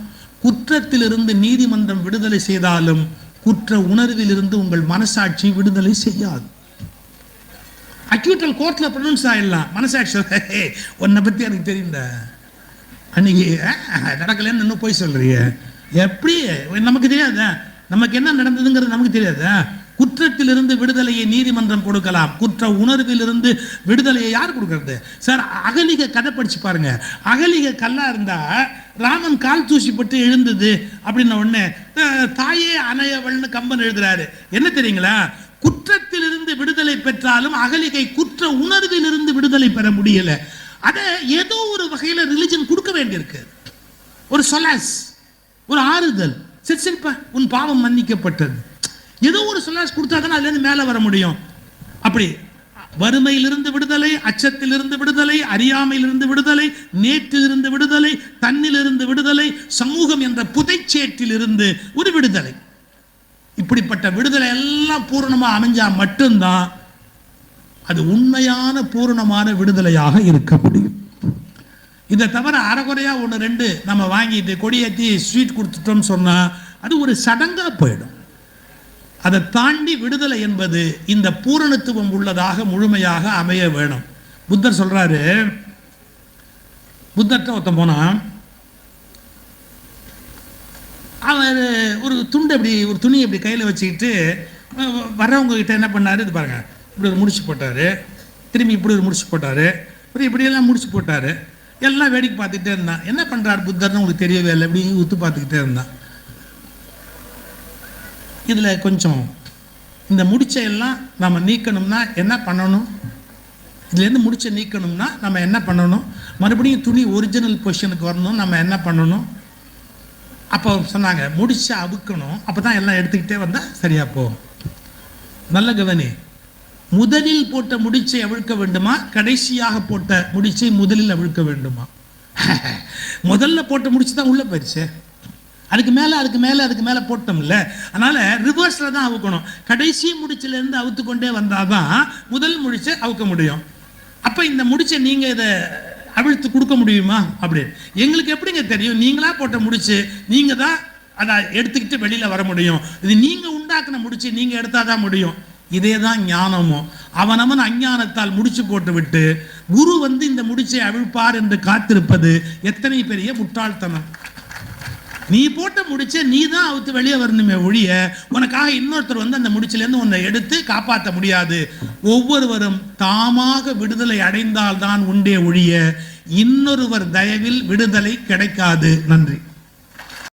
குற்றத்திலிருந்து நீதிமன்றம் விடுதலை செய்தாலும் குற்ற உணர்விலிருந்து உங்கள் மனசாட்சி விடுதலை செய்யாது. அக்யூட்டல் கோர்ட்டில் ப்ரொனவுன்ஸ் ஆகிடலாம், மனசாட்சி உன்னை பற்றி எனக்கு தெரியும்டா, அன்னைக்கு நடக்கலன்னு இன்னும் போய் சொல்றிய, எப்படி நமக்கு தெரியாதா? நமக்கு என்ன நடந்ததுங்கிறது நமக்கு தெரியாதா? குற்றத்திலிருந்து விடுதலையை நீதிமன்றம் கொடுக்கலாம், குற்ற உணர்விலிருந்து விடுதலையை யார் கொடுக்கறது? சார், அகலிக கதை படிச்சு பாருங்க. அகலிக கல்லா இருந்தா ராமன் கால் தூசிப்பட்டு எழுந்தது அப்படின்ன உடனே தாயே அணையவள்னு கம்பன் எழுதுறாரு. என்ன தெரியுங்களா? குற்றத்திலிருந்து விடுதலை பெற்றாலும் அகலிகை குற்ற உணர்விலிருந்து விடுதலை பெற முடியல. அதை ஏதோ ஒரு வகையில ரிலிஜன் கொடுக்க வேண்டியிருக்கு. ஒரு சொலாஸ், ஒரு ஆறுதல். சரி சரிப்பா, உன் பாவம் மன்னிக்கப்பட்டது, ஏதோ ஒரு சொல்லாஸ் கொடுத்தா தானே அதுலேருந்து மேலே வர முடியும். அப்படி வறுமையிலிருந்து விடுதலை, அச்சத்திலிருந்து விடுதலை, அறியாமையிலிருந்து விடுதலை, நேற்றிலிருந்து விடுதலை, தன்னிலிருந்து விடுதலை, சமூகம் என்ற புதைச்சேற்றிலிருந்து ஒரு விடுதலை. இப்படிப்பட்ட விடுதலை எல்லாம் பூரணமாக அமைஞ்சா மட்டும்தான் அது உண்மையான பூரணமான விடுதலையாக இருக்க முடியும். இதை தவிர அறகுறையா 1-2 நம்ம வாங்கிட்டு கொடியேற்றி ஸ்வீட் கொடுத்துட்டோம்னு சொன்னா அது ஒரு சடங்கா போயிடும். அதை தாண்டி விடுதலை என்பது இந்த பூரணத்துவம் உள்ளதாக முழுமையாக அமைய வேணும். புத்தர் சொல்றாரு, புத்தர்கிட்ட ஒருத்தன் போனா, அவர் ஒரு துண்டு அப்படி ஒரு துணி அப்படி கையில் வச்சுக்கிட்டு வர்றவங்க கிட்ட என்ன பண்ணாரு, இது பாருங்க, இப்படி ஒரு முடிச்சு போட்டாரு, திரும்பி இப்படி ஒரு முடிச்சு போட்டாரு, இப்படியெல்லாம் முடிச்சு போட்டாரு. எல்லாம் வேடிக்கை பார்த்துக்கிட்டே இருந்தான். என்ன பண்றாரு புத்தர்னு உங்களுக்கு தெரியவே இல்லை, இப்படி ஊத்து பார்த்துக்கிட்டே இருந்தான். இதுல கொஞ்சம் இந்த முடிச்சையெல்லாம் நம்ம நீக்கணும்னா என்ன பண்ணணும், இதுலேருந்து முடிச்சை நீக்கணும்னா நம்ம என்ன பண்ணணும், மறுபடியும் துணி ஒரிஜினல் பொசிஷனுக்கு வரணும், நம்ம என்ன பண்ணணும்? அப்போ சொன்னாங்க, முடிச்சை அவுக்கணும், அப்போ தான் எல்லாம் எடுத்துக்கிட்டே வந்தால் சரியா போகும். நல்ல கவனி, முதலில் போட்ட முடிச்சை அவிழ்க்க வேண்டுமா, கடைசியாக போட்ட முடிச்சை முதலில் அவிழ்க்க வேண்டுமா? முதல்ல போட்ட முடிச்சு தான் உள்ள போயிடுச்சு, அதுக்கு மேலே போட்டோம்ல, அதனால ரிவர்ஸ்ல தான் அவுக்கணும். கடைசி முடிச்சிலேருந்து அவுத்து கொண்டே வந்தாதான் முதல் முடிச்சை அவுக்க முடியும். அப்போ இந்த முடிச்சை நீங்கள் இதை அவிழ்த்து கொடுக்க முடியுமா அப்படின்னு எங்களுக்கு எப்படிங்க தெரியும்? நீங்களா போட்ட முடிச்சு நீங்கள் தான் அதை எடுத்துக்கிட்டு வெளியில் வர முடியும். இது நீங்கள் உண்டாக்குன முடிச்சு நீங்கள் எடுத்தாதான் முடியும். இதே தான் ஞானமும். அவனவன் அஞ்ஞானத்தால் முடிச்சு போட்டு விட்டு குரு வந்து இந்த முடிச்சை அவிழ்ப்பார் என்று காத்திருப்பது எத்தனை பெரிய முட்டாள்தனம். நீ போட்ட முடிச்ச நீ தான் அவுத்து வெளியே வரணுமே ஒழிய உனக்காக இன்னொருத்தர் வந்து அந்த முடிச்சிலேருந்து உன்னை எடுத்து காப்பாற்ற முடியாது. ஒவ்வொருவரும் தாமாக விடுதலை அடைந்தால்தான் உண்டே ஒழிய இன்னொருவர் தயவில் விடுதலை கிடைக்காது. நன்றி.